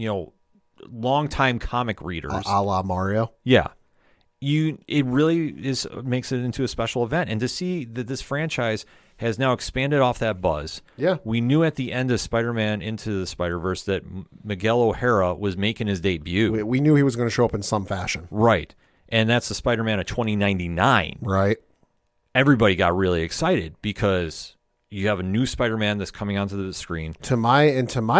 longtime comic readers. A la Mario. Yeah. It really makes it into a special event. And to see that this franchise has now expanded off that buzz. Yeah. We knew at the end of Spider-Man Into the Spider-Verse that Miguel O'Hara was making his debut. We knew he was going to show up in some fashion. Right. And that's the Spider-Man of 2099. Right. Everybody got really excited because you have a new Spider-Man that's coming onto the screen. To my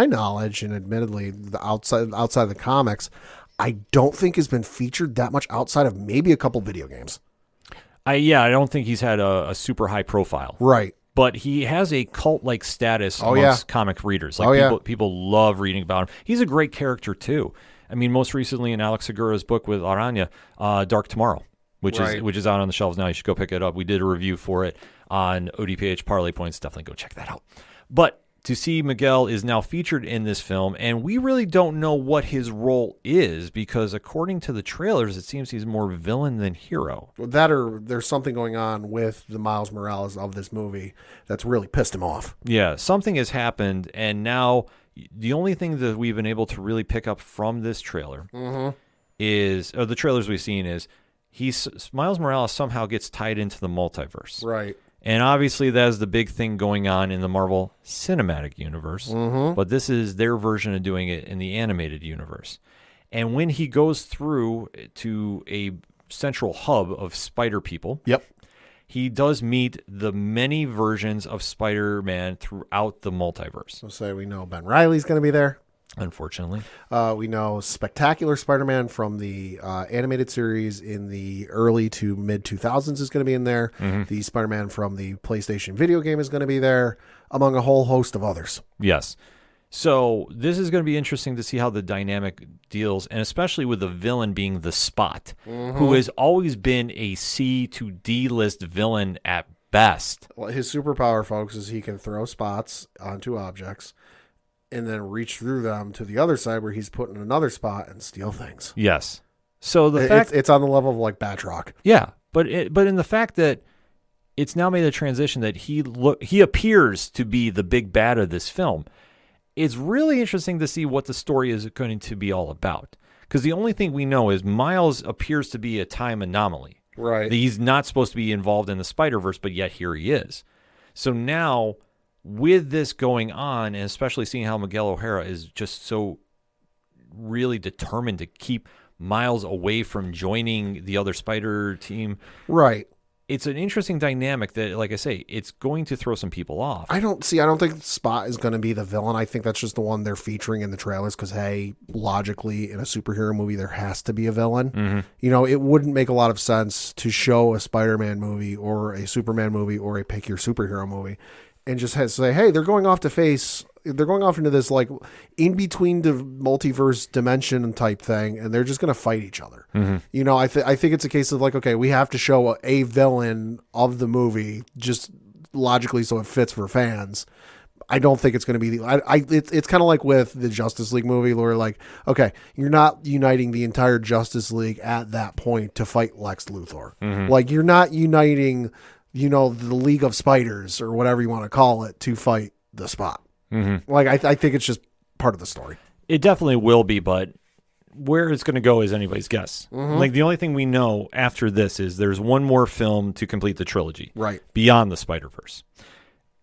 knowledge, and admittedly, outside of the comics, I don't think has been featured that much outside of maybe a couple video games. I don't think he's had a super high profile. Right. But he has a cult-like status amongst comic readers. Like people love reading about him. He's a great character too. I mean, most recently in Alex Segura's book with Aranya, Dark Tomorrow, which is out on the shelves now. You should go pick it up. We did a review for it on ODPH Parlay Points. Definitely go check that out. But to see Miguel is now featured in this film, and we really don't know what his role is because according to the trailers, it seems he's more villain than hero. That or there's something going on with the Miles Morales of this movie that's really pissed him off. Yeah, something has happened, and now the only thing that we've been able to really pick up from this trailer is, or the trailers we've seen is, Miles Morales somehow gets tied into the multiverse. Right. And obviously that is the big thing going on in the Marvel Cinematic Universe. But this is their version of doing it in the animated universe. And when he goes through to a central hub of spider people, he does meet the many versions of Spider-Man throughout the multiverse. So we know Ben Reilly's going to be there. Unfortunately. We know Spectacular Spider-Man from the animated series in the early to mid-2000s is going to be in there. The Spider-Man from the PlayStation video game is going to be there, among a whole host of others. Yes. So this is going to be interesting to see how the dynamic deals, and especially with the villain being the Spot, who has always been a C to D list villain at best. Well, his superpower, folks, is he can throw spots onto objects and then reach through them to the other side where he's put in another spot and steal things. Yes. So the fact it's on the level of like Batroc. Yeah, but in the fact that it's now made a transition that he appears to be the big bad of this film, it's really interesting to see what the story is going to be all about. Because the only thing we know is Miles appears to be a time anomaly. Right. He's not supposed to be involved in the Spider-Verse, but yet here he is. So now, with this going on, and especially seeing how Miguel O'Hara is just so really determined to keep Miles away from joining the other Spider team. Right. It's an interesting dynamic that, like I say, it's going to throw some people off. I don't think Spot is going to be the villain. I think that's just the one they're featuring in the trailers because, hey, logically, in a superhero movie, there has to be a villain. It wouldn't make a lot of sense to show a Spider-Man movie or a Superman movie or a pick your superhero movie and just say, hey, they're going off to face, they're going off into this like in between the multiverse dimension type thing, and they're just going to fight each other. You know, I think it's a case of like, okay, we have to show a villain of the movie just logically so it fits for fans. I don't think it's going to be it's kind of like with the Justice League movie where like, okay, you're not uniting the entire Justice League at that point to fight Lex Luthor. Like you're not uniting, you know, the League of Spiders or whatever you want to call it to fight the Spot. Like I think it's just part of the story. It definitely will be, but where it's going to go is anybody's guess. Like the only thing we know after this is there's one more film to complete the trilogy. Right. Beyond the Spider-Verse.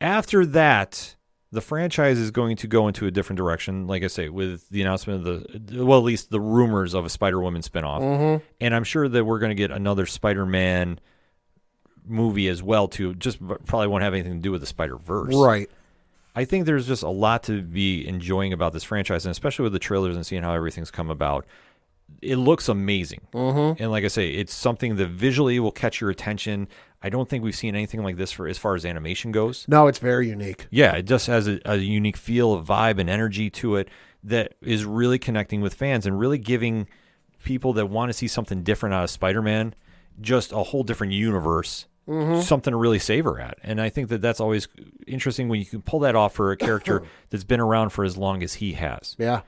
After that, the franchise is going to go into a different direction, like I say, with the announcement of at least the rumors of a Spider-Woman spinoff. And I'm sure that we're going to get another Spider-Man movie as well, too. Just probably won't have anything to do with the Spider-Verse. Right. I think there's just a lot to be enjoying about this franchise, and especially with the trailers and seeing how everything's come about. It looks amazing. And like I say, it's something that visually will catch your attention. I don't think we've seen anything like this for as far as animation goes. No, it's very unique. Yeah, it just has a unique feel, a vibe, and energy to it that is really connecting with fans and really giving people that want to see something different out of Spider-Man just a whole different universe, something to really savor at. And I think that that's always interesting when you can pull that off for a character that's been around for as long as he has. Yeah.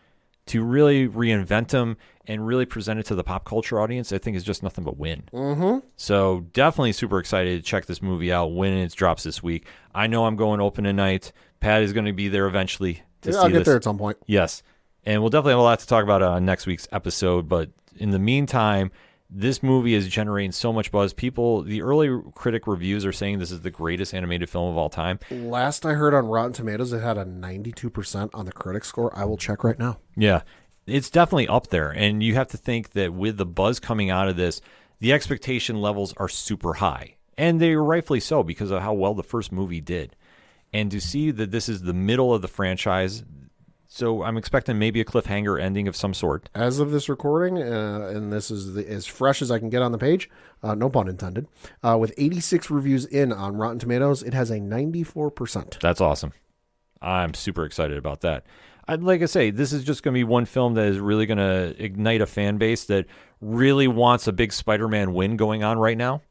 To really reinvent him and really present it to the pop culture audience, I think is just nothing but win. So definitely super excited to check this movie out when it drops this week. I know I'm going open tonight. Pat is going to be there eventually to see I'll get this. there at some point. Yes. And we'll definitely have a lot to talk about on next week's episode. But in the meantime, this movie is generating so much buzz. People, the early critic reviews are saying this is the greatest animated film of all time. Last I heard on Rotten Tomatoes, it had a 92% on the critic score. I will check right now. Yeah, it's definitely up there. And you have to think that with the buzz coming out of this, the expectation levels are super high. And they are rightfully so because of how well the first movie did. And to see that this is the middle of the franchise, so I'm expecting maybe a cliffhanger ending of some sort. As of this recording, and this is as fresh as I can get on the page, no pun intended, with 86 reviews in on Rotten Tomatoes, it has a 94%. That's awesome. I'm super excited about that. Like I say, this is just going to be one film that is really going to ignite a fan base that really wants a big Spider-Man win going on right now.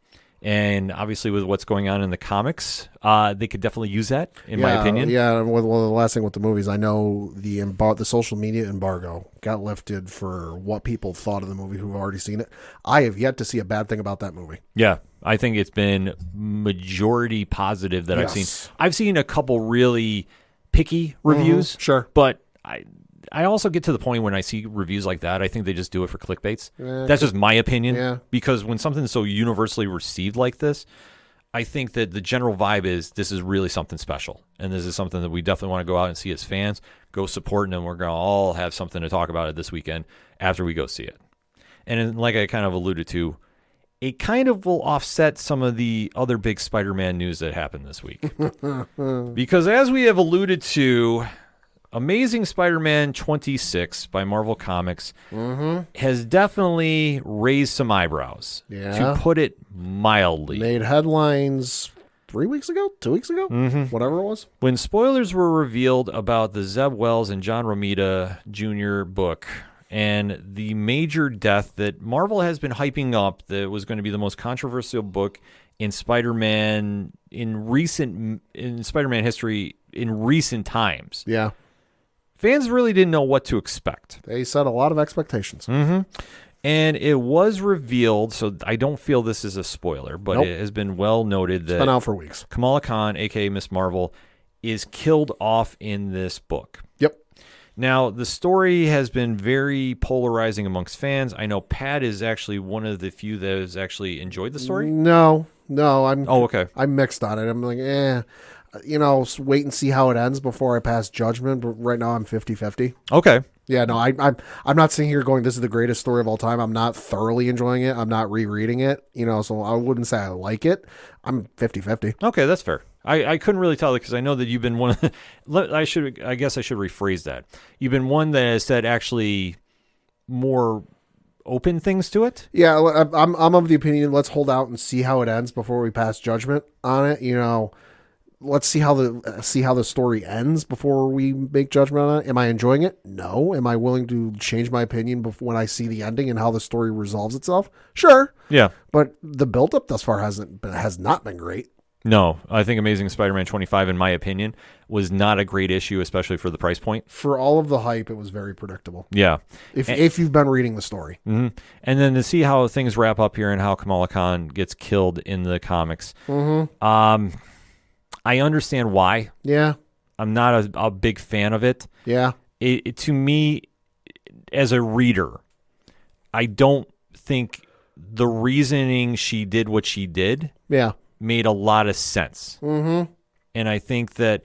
And obviously with what's going on in the comics, they could definitely use that, in my opinion. Yeah, well, the last thing with the movies, I know the social media embargo got lifted for what people thought of the movie who've already seen it. I have yet to see a bad thing about that movie. Yeah, I think it's been majority positive that I've seen. I've seen a couple really picky reviews. Sure. But I also get to the point when I see reviews like that, I think they just do it for clickbaits. That's just my opinion. Yeah. Because when something's so universally received like this, I think that the general vibe is this is really something special. And this is something that we definitely want to go out and see as fans, go support, and then we're going to all have something to talk about it this weekend after we go see it. And like I kind of alluded to, it kind of will offset some of the other big Spider-Man news that happened this week. Because as we have alluded to, Amazing Spider-Man 26 by Marvel Comics has definitely raised some eyebrows, to put it mildly. Made headlines 3 weeks ago, 2 weeks ago, whatever it was. When spoilers were revealed about the Zeb Wells and John Romita Jr. book and the major death that Marvel has been hyping up that was going to be the most controversial book in Spider-Man in Spider-Man history in recent times. Yeah. Fans really didn't know what to expect. They set a lot of expectations. And it was revealed, so I don't feel this is a spoiler, but it has been well noted that it's been out for weeks. Kamala Khan, a.k.a. Miss Marvel, is killed off in this book. Yep. Now, the story has been very polarizing amongst fans. I know Pat is actually one of the few that has actually enjoyed the story. No, I'm okay. I'm mixed on it. I'm like, wait and see how it ends before I pass judgment. But right now I'm 50-50. Okay. Yeah, no, I'm not sitting here going, this is the greatest story of all time. I'm not thoroughly enjoying it. I'm not rereading it, so I wouldn't say I like it. I'm 50-50. Okay, that's fair. I couldn't really tell because I know that you've been one of the, I guess I should rephrase that. You've been one that has said actually more open things to it. Yeah, I'm of the opinion, let's hold out and see how it ends before we pass judgment on it. let's see how the story ends before we make judgment on it. Am I enjoying it? No. Am I willing to change my opinion when I see the ending and how the story resolves itself? Sure. Yeah. But the build-up thus far has not been great. No, I think Amazing Spider-Man 25, in my opinion, was not a great issue, especially for the price point. For all of the hype, it was very predictable. Yeah. If you've been reading the story. Mm-hmm. And then to see how things wrap up here and how Kamala Khan gets killed in the comics. Mm-hmm. I understand why. Yeah. I'm not a big fan of it. Yeah. To me, as a reader, I don't think the reasoning she did what she did made a lot of sense. Mm-hmm. And I think that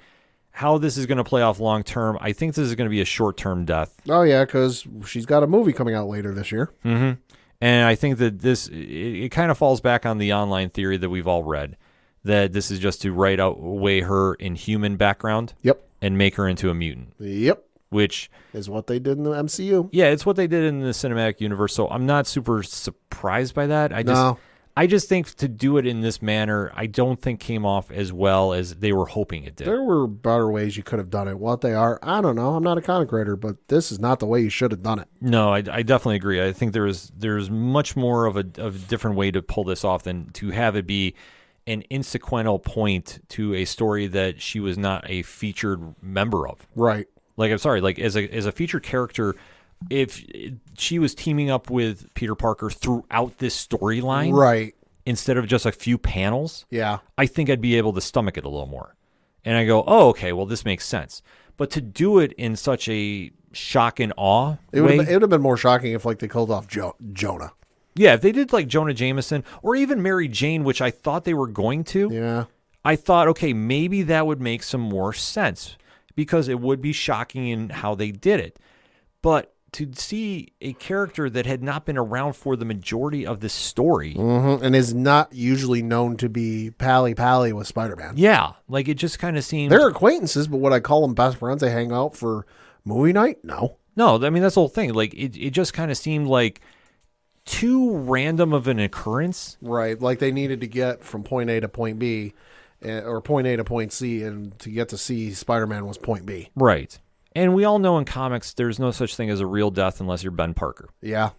how this is going to play off long term, I think this is going to be a short-term death. Oh, yeah, because she's got a movie coming out later this year. Mm-hmm. And I think that it kind of falls back on the online theory that we've all read, that this is just to write away her inhuman background and make her into a mutant. Yep. Which is what they did in the MCU. Yeah, it's what they did in the cinematic universe. So I'm not super surprised by that. I just think to do it in this manner, I don't think came off as well as they were hoping it did. There were better ways you could have done it. What they are, I don't know. I'm not a comic writer, but this is not the way you should have done it. No, I definitely agree. I think there's much more of a different way to pull this off than to have it be an insequential point to a story that she was not a featured member of. Right. Like, I'm sorry, like as a featured character, if she was teaming up with Peter Parker throughout this storyline, right, instead of just a few panels, I think I'd be able to stomach it a little more. And I go, oh, okay, well, this makes sense. But to do it in such a shock and awe it way, would have been more shocking if, like, they killed off Jonah. Yeah, if they did like Jonah Jameson or even Mary Jane, which I thought they were going to. Yeah, I thought, okay, maybe that would make some more sense because it would be shocking in how they did it. But to see a character that had not been around for the majority of this story. Mm-hmm. And is not usually known to be pally-pally with Spider-Man. Yeah, like it just kind of seemed... They're acquaintances, but would I call them best friends? They hang out for movie night? No. No, I mean, that's the whole thing. Like, it just kind of seemed like too random of an occurrence. Right, like they needed to get from point A to point B, or point A to point C, and to get to C, Spider-Man was point B. Right. And we all know in comics there's no such thing as a real death unless you're Ben Parker. Yeah.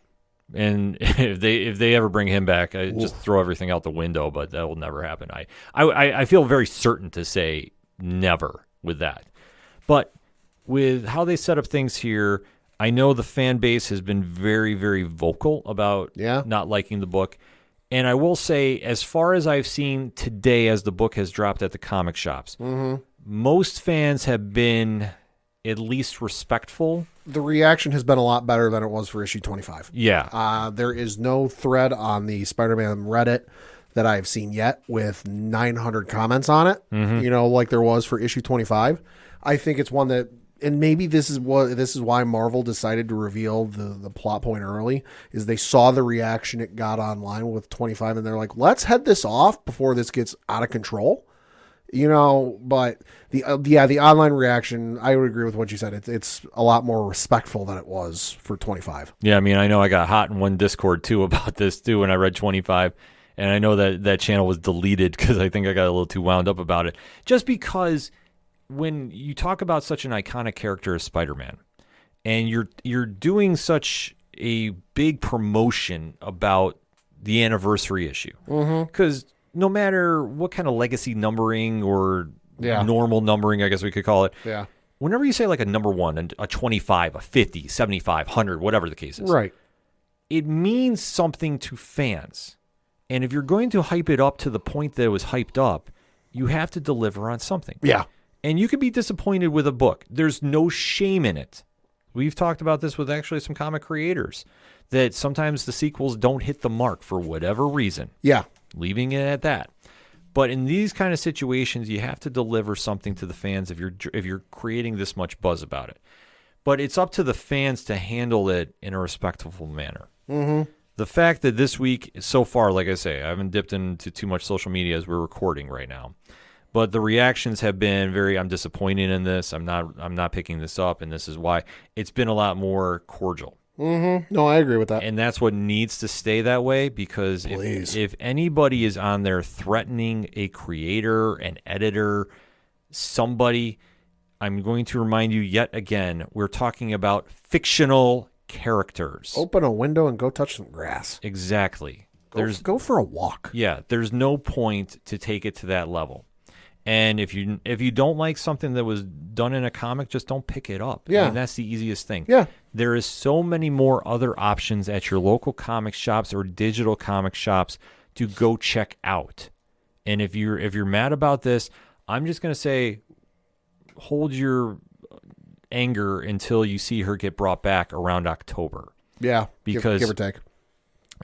And if they ever bring him back, I just throw everything out the window, but that will never happen. I feel very certain to say never with that. But with how they set up things here, I know the fan base has been very, very vocal about not liking the book. And I will say, as far as I've seen today as the book has dropped at the comic shops, most fans have been at least respectful. The reaction has been a lot better than it was for issue 25. Yeah. There is no thread on the Spider-Man Reddit that I've seen yet with 900 comments on it, like there was for issue 25. I think it's one that, and maybe this is why Marvel decided to reveal the plot point early, is they saw the reaction it got online with 25, and they're like, let's head this off before this gets out of control. But the online reaction, I would agree with what you said. It's a lot more respectful than it was for 25. Yeah, I mean, I know I got hot in one Discord too about this too when I read 25, and I know that channel was deleted because I think I got a little too wound up about it. Just because when you talk about such an iconic character as Spider-Man, and you're doing such a big promotion about the anniversary issue, because no matter what kind of legacy numbering or normal numbering, I guess we could call it. Yeah. Whenever you say like a number 1, a 25, a 50, 75, 100, whatever the case is. Right. It means something to fans. And if you're going to hype it up to the point that it was hyped up, you have to deliver on something. Yeah. And you could be disappointed with a book. There's no shame in it. We've talked about this with actually some comic creators, that sometimes the sequels don't hit the mark for whatever reason. Yeah. Leaving it at that. But in these kind of situations, you have to deliver something to the fans if you're creating this much buzz about it. But it's up to the fans to handle it in a respectful manner. The fact that this week, so far, like I say, I haven't dipped into too much social media as we're recording right now. But the reactions have been very, I'm disappointed in this. I'm not picking this up, and this is why. It's been a lot more cordial. Mm-hmm. No, I agree with that. And that's what needs to stay that way, because if anybody is on there threatening a creator, an editor, somebody, I'm going to remind you yet again, we're talking about fictional characters. Open a window and go touch some grass. Exactly. Go for a walk. Yeah, there's no point to take it to that level. And if you don't like something that was done in a comic, just don't pick it up. Yeah. I mean, that's the easiest thing. Yeah. There is so many more other options at your local comic shops or digital comic shops to go check out. And if you're mad about this, I'm just going to say hold your anger until you see her get brought back around October. Yeah, because give or take.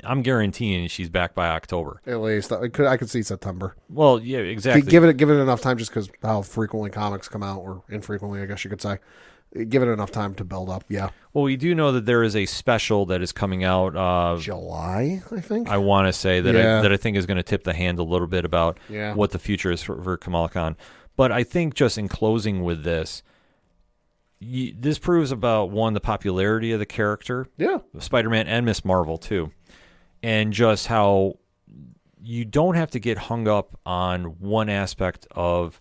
I'm guaranteeing she's back by October. At least I could see September. Well, yeah, exactly. Give it enough time, just because how frequently comics come out, or infrequently, I guess you could say. Give it enough time to build up. Yeah. Well, we do know that there is a special that is coming out July, I think. I want to say that I think is going to tip the hand a little bit about what the future is for Kamala Khan. But I think just in closing with this, this proves about, one, the popularity of the character. Yeah. Spider-Man and Miss Marvel too. And just how you don't have to get hung up on one aspect of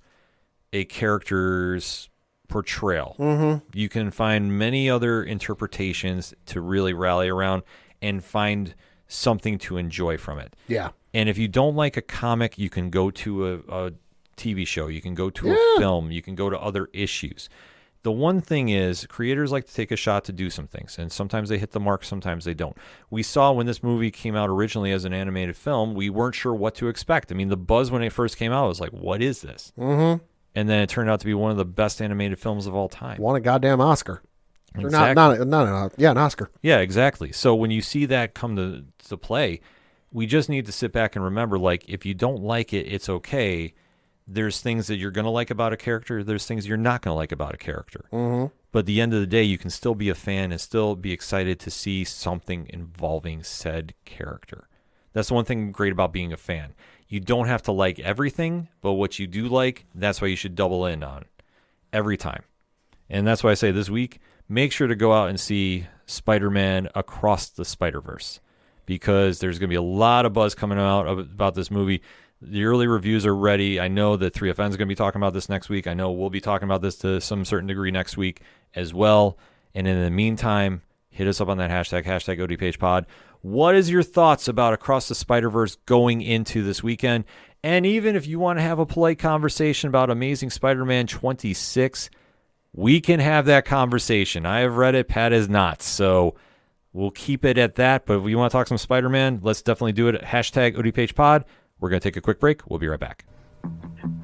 a character's portrayal. Mm-hmm. You can find many other interpretations to really rally around and find something to enjoy from it. Yeah. And if you don't like a comic, you can go to a TV show. You can go to a film. You can go to other issues. The one thing is, creators like to take a shot to do some things, and sometimes they hit the mark, sometimes they don't. We saw when this movie came out originally as an animated film, we weren't sure what to expect. I mean, the buzz when it first came out was like, what is this? Mm-hmm. And then it turned out to be one of the best animated films of all time. Won a goddamn Oscar. Exactly. An Oscar. Yeah, exactly. So when you see that come to play, we just need to sit back and remember, like, if you don't like it, it's okay. There's things that you're going to like about a character. There's things you're not going to like about a character. Mm-hmm. But at the end of the day, you can still be a fan and still be excited to see something involving said character. That's the one thing great about being a fan. You don't have to like everything, but what you do like, that's why you should double in on every time. And that's why I say this week, make sure to go out and see Spider-Man Across the Spider-Verse, because there's going to be a lot of buzz coming out about this movie. The early reviews are ready. I know that 3FN is going to be talking about this next week. I know we'll be talking about this to some certain degree next week as well. And in the meantime, hit us up on that hashtag ODPH pod. What is your thoughts about Across the Spider-Verse going into this weekend? And even if you want to have a polite conversation about Amazing Spider-Man 26, we can have that conversation. I have read it. Pat has not. So we'll keep it at that. But if you want to talk some Spider-Man, let's definitely do it at hashtag ODPH pod. We're going to take a quick break. We'll be right back.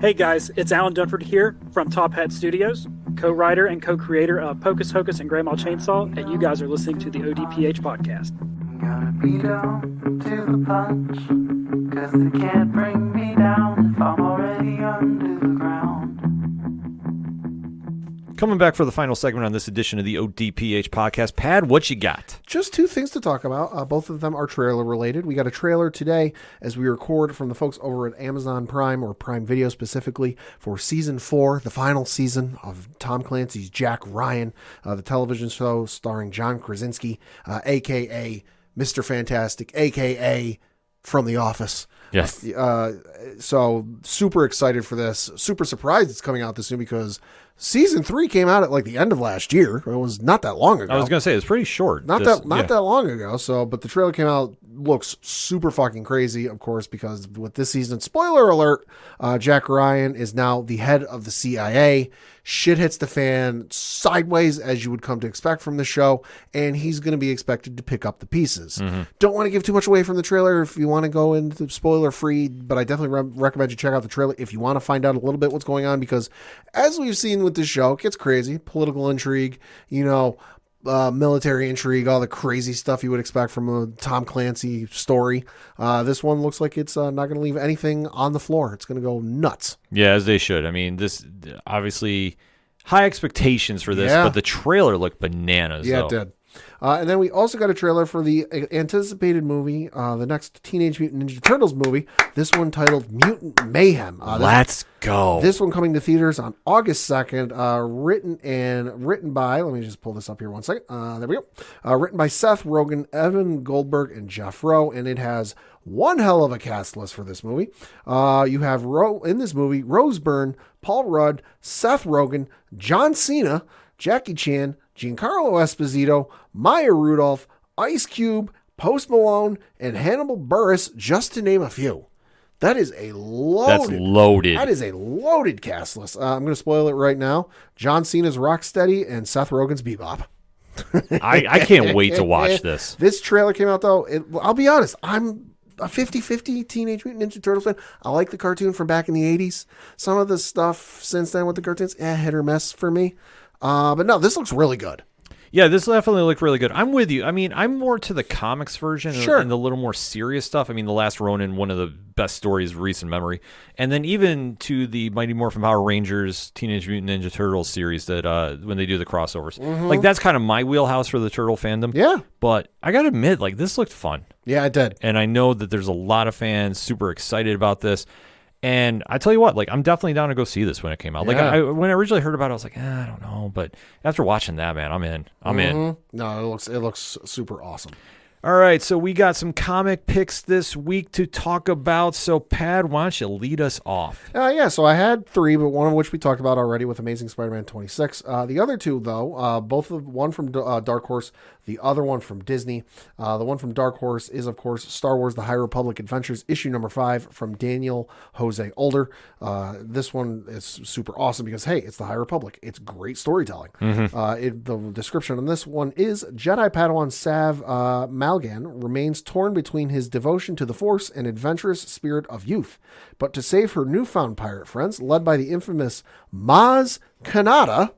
Hey guys, it's Alan Dunford here from Top Hat Studios, co-writer and co-creator of Pocus Hocus and Grandma Chainsaw, and you guys are listening to the ODPH podcast. Gotta be down to the punch, 'cause they can't bring me down if I'm already under the ground. Coming back for the final segment on this edition of the ODPH podcast. Pad, what you got? Just two things to talk about. Both of them are trailer related. We got a trailer today as we record from the folks over at Amazon Prime, or Prime Video specifically, for season 4, the final season of Tom Clancy's Jack Ryan, the television show starring John Krasinski, a.k.a. Mr. Fantastic, a.k.a. from The Office. Yes. So super excited for this. Super surprised it's coming out this soon, because season 3 came out at like the end of last year. It was not that long ago. I was going to say, it's pretty short. Not that long ago. So, but the trailer came out, looks super fucking crazy, of course, because with this season, spoiler alert, Jack Ryan is now the head of the CIA. Shit hits the fan sideways, as you would come to expect from the show, and he's going to be expected to pick up the pieces. Mm-hmm. Don't want to give too much away from the trailer if you want to go into spoiler free, but I definitely recommend you check out the trailer if you want to find out a little bit what's going on, because as we've seen with this show, it gets crazy. Political intrigue, military intrigue, all the crazy stuff you would expect from a Tom Clancy story. This one looks like it's not going to leave anything on the floor. It's going to go nuts. Yeah, as they should. I mean, this obviously high expectations for this, but the trailer looked bananas. Yeah, though. it did. And then we also got a trailer for the anticipated movie, the next Teenage Mutant Ninja Turtles movie. This one titled Mutant Mayhem. Let's go. This one coming to theaters on August 2nd. Written by, let me just pull this up here one second. There we go. Written by Seth Rogen, Evan Goldberg, and Jeff Rowe, and it has one hell of a cast list for this movie. You have in this movie Rose Byrne, Paul Rudd, Seth Rogen, John Cena, Jackie Chan, Giancarlo Esposito, Maya Rudolph, Ice Cube, Post Malone, and Hannibal Buress, just to name a few. That is a loaded. That's loaded. That is a loaded cast list. I'm going to spoil it right now. John Cena's Rocksteady and Seth Rogen's Bebop. I can't wait to watch this. This trailer came out, though. I'll be honest. I'm a 50-50 Teenage Mutant Ninja Turtles fan. I like the cartoon from back in the 80s. Some of the stuff since then with the cartoons, hit or miss for me. But no, this looks really good. Yeah, this definitely looked really good. I'm with you. I mean, I'm more to the comics version and the little more serious stuff. I mean, The Last Ronin, one of the best stories of recent memory. And then even to the Mighty Morphin Power Rangers, Teenage Mutant Ninja Turtles series that when they do the crossovers. Like, that's kind of my wheelhouse for the turtle fandom. Yeah. But I got to admit, like, this looked fun. Yeah, it did. And I know that there's a lot of fans super excited about this. And I tell you what, like, I'm definitely down to go see this when it came out. Yeah. Like, when I originally heard about it, I was like, I don't know. But after watching that, man, I'm in. I'm in. No, it looks super awesome. All right, so we got some comic picks this week to talk about. So, Pad, why don't you lead us off? Yeah, so I had 3, but one of which we talked about already with Amazing Spider-Man 26. The other 2, though, one from Dark Horse, the other one from Disney. The one from Dark Horse is, of course, Star Wars The High Republic Adventures, issue number 5 from Daniel Jose Older. This one is super awesome because, hey, it's The High Republic. It's great storytelling. The description on this one is Jedi Padawan Sav Malgan remains torn between his devotion to the Force and adventurous spirit of youth. But to save her newfound pirate friends, led by the infamous Maz Kanata,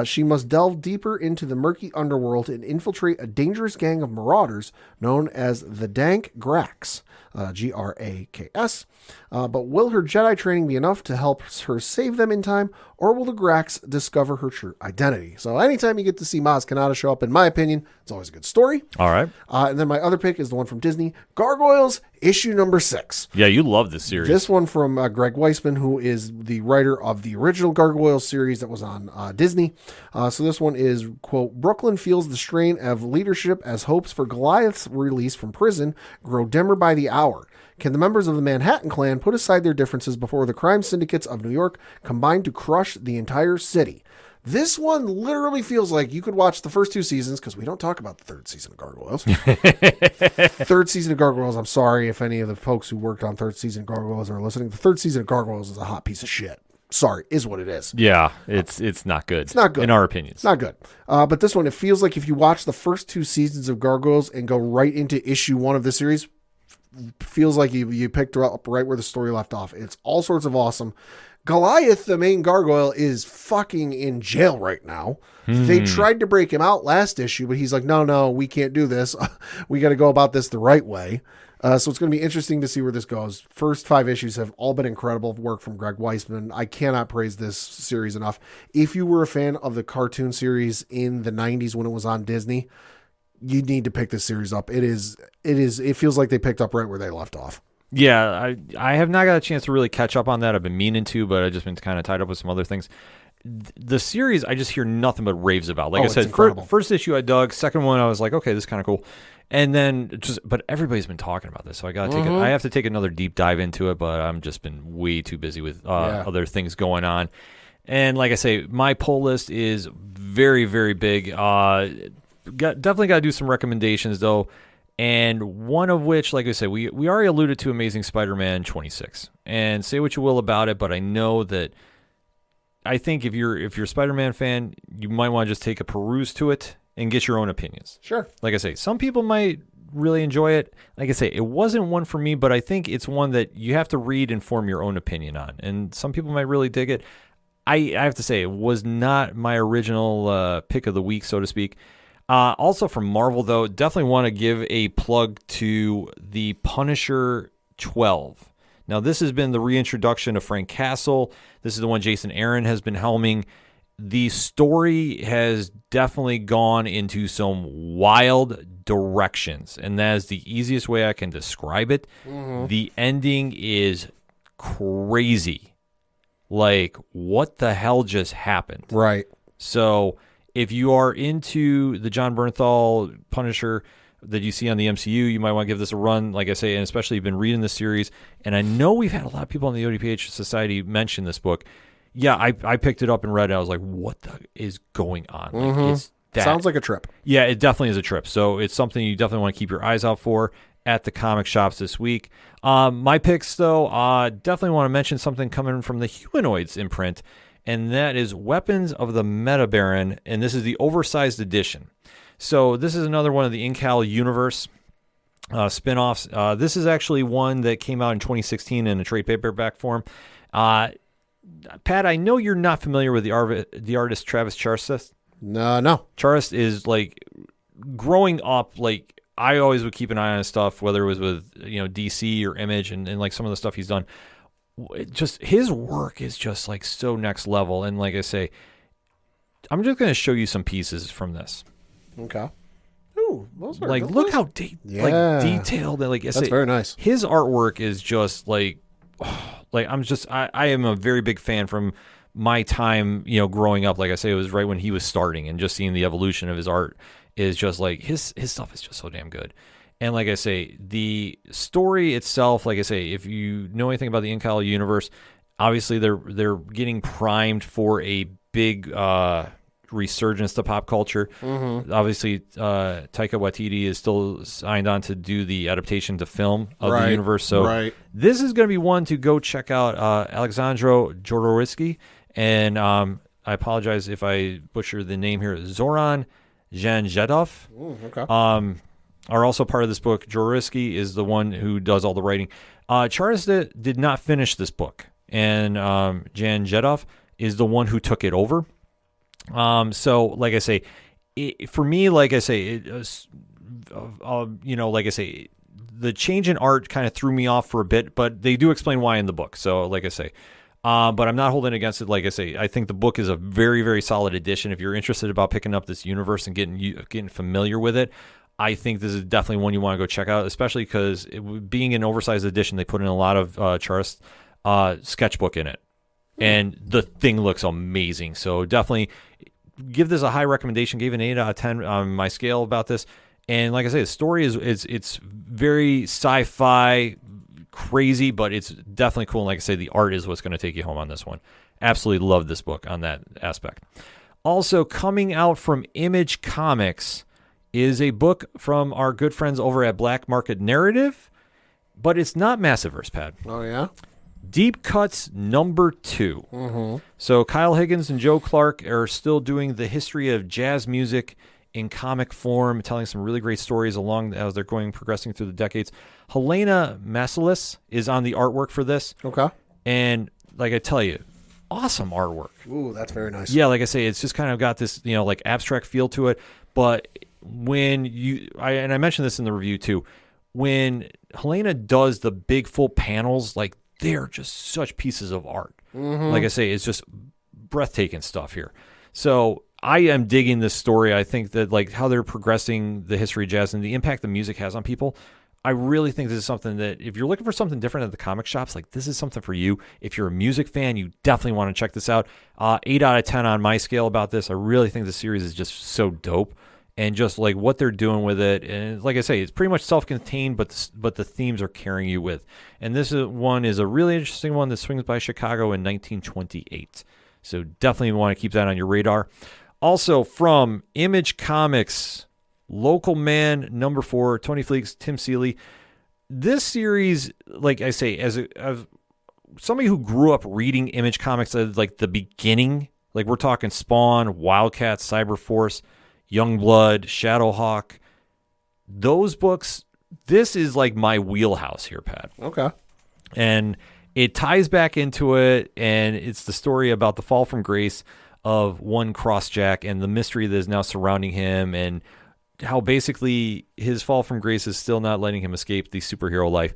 she must delve deeper into the murky underworld and infiltrate a dangerous gang of marauders known as the Dank Graks, Graks. But will her Jedi training be enough to help her save them in time, or will the Graks discover her true identity? So anytime you get to see Maz Kanata show up, in my opinion, it's always a good story. All right. And then my other pick is the one from Disney, Gargoyles, issue number 6. Yeah, you love this series. This one from Greg Weisman, who is the writer of the original Gargoyles series that was on Disney. So this one is, quote, Brooklyn feels the strain of leadership as hopes for Goliath's release from prison grow dimmer by the hour. Can the members of the Manhattan Clan put aside their differences before the crime syndicates of New York combine to crush the entire city? This one literally feels like you could watch the first 2 seasons, because we don't talk about the 3rd season of Gargoyles. 3rd season of Gargoyles, I'm sorry if any of the folks who worked on 3rd season of Gargoyles are listening. The 3rd season of Gargoyles is a hot piece of shit. Sorry, is what it is. Yeah, it's not good. It's not good. In our opinions. It's not good. But this one, it feels like if you watch the first 2 seasons of Gargoyles and go right into issue 1 of this series, feels like you picked her up right where the story left off. It's all sorts of awesome. Goliath, the main gargoyle, is fucking in jail right now. They tried to break him out last issue, but he's like, no, we can't do this. We got to go about this the right way. So it's going to be interesting to see where this goes. First 5 issues have all been incredible work from Greg Weisman. I cannot praise this series enough. If you were a fan of the cartoon series in the 90s when it was on Disney, you need to pick this series up. It feels like they picked up right where they left off. Yeah, I have not got a chance to really catch up on that. I've been meaning to, but I've just been kind of tied up with some other things. The series, I just hear nothing but raves about. Like I said, first issue I dug. Second one, I was like, okay, this is kind of cool. And then but everybody's been talking about this, so I got to take it. I have to take another deep dive into it, but I'm just been way too busy with other things going on. And like I say, my pull list is very, very big. Definitely got to do some recommendations though. And one of which, like I said, we already alluded to Amazing Spider-Man 26. And say what you will about it, but I know that I think if you're a Spider-Man fan, you might want to just take a peruse to it and get your own opinions. Sure. Like I say, some people might really enjoy it. Like I say, it wasn't one for me, but I think it's one that you have to read and form your own opinion on. And some people might really dig it. I have to say, it was not my original pick of the week, so to speak. Also from Marvel, though, definitely want to give a plug to the Punisher 12. Now, this has been the reintroduction of Frank Castle. This is the one Jason Aaron has been helming. the story has definitely gone into some wild directions, and that is the easiest way I can describe it. The ending is crazy. Like, what the hell just happened? Right. So if you are into the John Bernthal Punisher that you see on the MCU, you might want to give this a run, like I say, and especially you've been reading the series. And I know we've had a lot of people in the ODPH Society mention this book. Yeah, I picked it up and read it. I was like, what the is going on? Like, it's that. Sounds like a trip. Yeah, it definitely is a trip. So it's something you definitely want to keep your eyes out for at the comic shops this week. My picks, though, definitely want to mention something coming from the Humanoids imprint, and that is Weapons of the Meta Baron, and this is the oversized edition. So this is another one of the Incal universe spinoffs. This is actually one that came out in 2016 in a trade paperback form. Pat, I know you're not familiar with the artist Travis Charest. No. Charest is like growing up, like I always would keep an eye on his stuff, whether it was with DC or Image and like some of the stuff he's done. Just his work is just like so next level. And like I say, I'm just going to show you some pieces from this. Okay. Ooh, those are like good. look how detailed and like I That's say, very nice. His artwork is just like. Like I am a very big fan from my time, growing up. Like I say, it was right when he was starting, and just seeing the evolution of his art is just like his stuff is just so damn good. And like I say, the story itself, like I say, if you know anything about the Incal universe, obviously they're getting primed for a big resurgence to pop culture. Obviously, Taika Waititi is still signed on to do the adaptation to film of the universe. So this is going to be one to go check out. Alexandro Jodorowsky, and I apologize if I butcher the name here, Zoran Janjetov. Are also part of this book. Jodorowsky is the one who does all the writing. Charest did not finish this book, and Janjetov is the one who took it over. So like I say, for me, like I say, like I say, the change in art kind of threw me off for a bit, but they do explain why in the book. So like I say, but I'm not holding against it. Like I say, I think the book is a very, very solid addition. If you're interested about picking up this universe and getting familiar with it, I think this is definitely one you want to go check out, especially because being an oversized edition, they put in a lot of Charest sketchbook in it. And the thing looks amazing. So definitely give this a high recommendation. Gave an 8 out of 10 on my scale about this. And like I say, the story is it's very sci-fi, crazy, but it's definitely cool. And like I say, the art is what's going to take you home on this one. Absolutely love this book on that aspect. Also coming out from Image Comics is a book from our good friends over at Black Market Narrative, but it's not Massiverse, Pat. Oh, yeah? Deep Cuts #2. So Kyle Higgins and Joe Clark are still doing the history of jazz music in comic form, telling some really great stories along as they're progressing through the decades. Helena Masalis is on the artwork for this. Okay. And like I tell you, awesome artwork. Ooh, that's very nice. Yeah, like I say, it's just kind of got this, like abstract feel to it. But when I mentioned this in the review too, when Helena does the big full panels, like they're just such pieces of art. Like I say, it's just breathtaking stuff here. So I am digging this story. I think that like how they're progressing the history of jazz and the impact the music has on people. I really think this is something that if you're looking for something different at the comic shops, like this is something for you. If you're a music fan, you definitely want to check this out. 8 out of 10 on my scale about this. I really think the series is just so dope. And just like what they're doing with it, and like I say, it's pretty much self-contained, but the themes are carrying you with. And this one is a really interesting one that swings by Chicago in 1928. So definitely want to keep that on your radar. Also from Image Comics, Local Man #4, Tony Fleeks, Tim Seeley. This series, like I say, as somebody who grew up reading Image Comics at like the beginning, like we're talking Spawn, Wildcat, Cyberforce, Youngblood, Shadowhawk, those books, this is like my wheelhouse here, Pat. Okay. And it ties back into it, and it's the story about the fall from grace of one Crossjack and the mystery that is now surrounding him, and how basically his fall from grace is still not letting him escape the superhero life.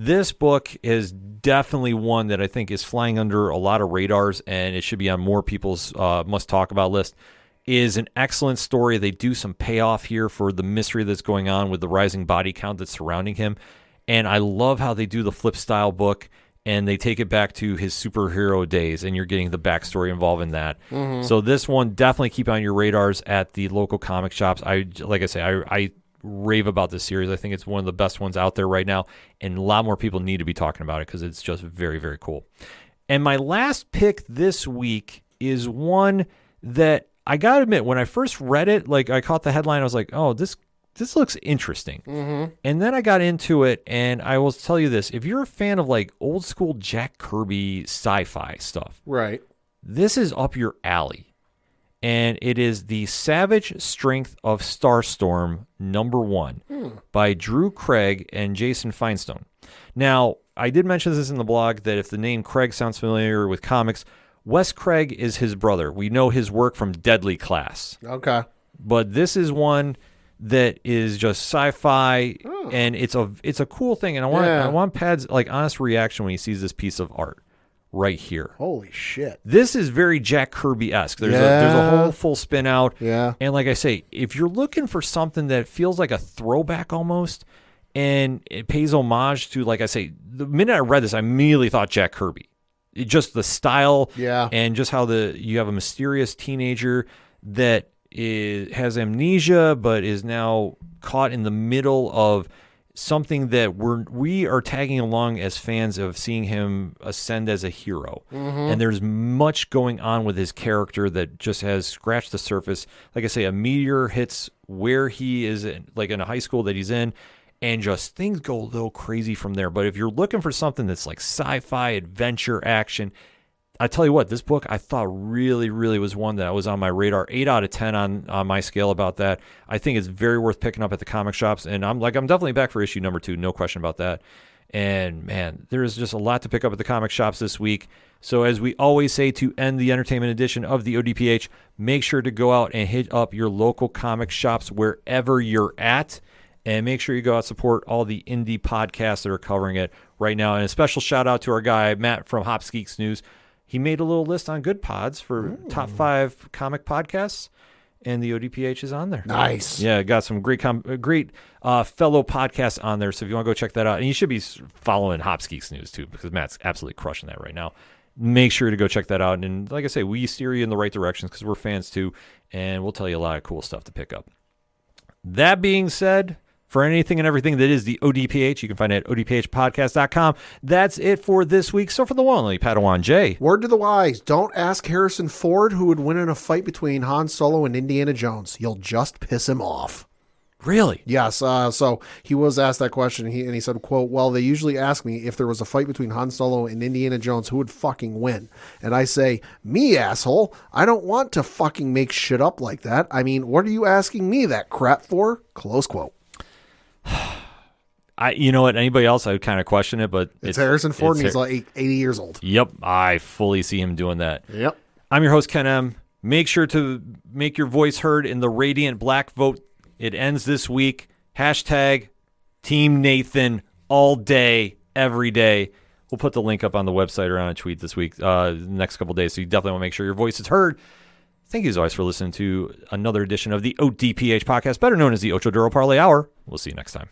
This book is definitely one that I think is flying under a lot of radars, and it should be on more people's must-talk-about list. Is an excellent story. They do some payoff here for the mystery that's going on with the rising body count that's surrounding him. And I love how they do the flip style book, and they take it back to his superhero days, and you're getting the backstory involved in that. So this one, definitely keep on your radars at the local comic shops. I rave about this series. I think it's one of the best ones out there right now, and a lot more people need to be talking about it because it's just very, very cool. And my last pick this week is one that I got to admit, when I first read it, like I caught the headline, I was like, oh, this looks interesting. And then I got into it, and I will tell you this. If you're a fan of like old school Jack Kirby sci-fi stuff, Right. this is up your alley. And it is The Savage Strength of Starstorm #1 by Drew Craig and Jason Feinstein. Now, I did mention this in the blog that if the name Craig sounds familiar with comics, Wes Craig is his brother. We know his work from Deadly Class. Okay. But this is one that is just sci-fi, and it's a cool thing. And I want Pad's like honest reaction when he sees this piece of art right here. Holy shit. This is very Jack Kirby-esque. There's a whole full spin out. Yeah. And like I say, if you're looking for something that feels like a throwback almost, and it pays homage to, like I say, the minute I read this, I immediately thought Jack Kirby. Just the style, and just how you have a mysterious teenager that has amnesia, but is now caught in the middle of something that we are tagging along as fans of seeing him ascend as a hero. And there's much going on with his character that just has scratched the surface. Like I say, a meteor hits where he is, like in a high school that he's in, and just things go a little crazy from there. But if you're looking for something that's like sci-fi, adventure, action, I tell you what, this book I thought really, really was one that was on my radar. 8 out of 10 on my scale about that. I think it's very worth picking up at the comic shops. And I'm definitely back for issue #2, no question about that. And man, there's just a lot to pick up at the comic shops this week. So as we always say to end the entertainment edition of the ODPH, make sure to go out and hit up your local comic shops wherever you're at. And make sure you go out and support all the indie podcasts that are covering it right now. And a special shout out to our guy, Matt from Hops Geeks News. He made a little list on Good Pods for top 5 comic podcasts, and the ODPH is on there. Nice. Yeah, got some great fellow podcasts on there. So if you want to go check that out, and you should be following Hops Geeks News too, because Matt's absolutely crushing that right now. Make sure to go check that out. And like I say, we steer you in the right directions because we're fans too, and we'll tell you a lot of cool stuff to pick up. That being said, for anything and everything that is the ODPH, you can find it at odphpodcast.com. That's it for this week. So for the one and only Padawan J. Word to the wise, don't ask Harrison Ford who would win in a fight between Han Solo and Indiana Jones. You'll just piss him off. Really? Yes. So he was asked that question, and he said, quote, well, they usually ask me if there was a fight between Han Solo and Indiana Jones, who would fucking win? And I say, me, asshole. I don't want to fucking make shit up like that. I mean, what are you asking me that crap for? Close quote. You know what? Anybody else, I would kind of question it, but it's Harrison Ford, and he's like 80 years old. Yep, I fully see him doing that. Yep. I'm your host, Ken M. Make sure to make your voice heard in the Radiant Black vote. It ends this week. Hashtag Team Nathan all day, every day. We'll put the link up on the website or on a tweet this week, the next couple of days, so you definitely want to make sure your voice is heard. Thank you as always for listening to another edition of the ODPH podcast, better known as the Ocho Duro Parlay Hour. We'll see you next time.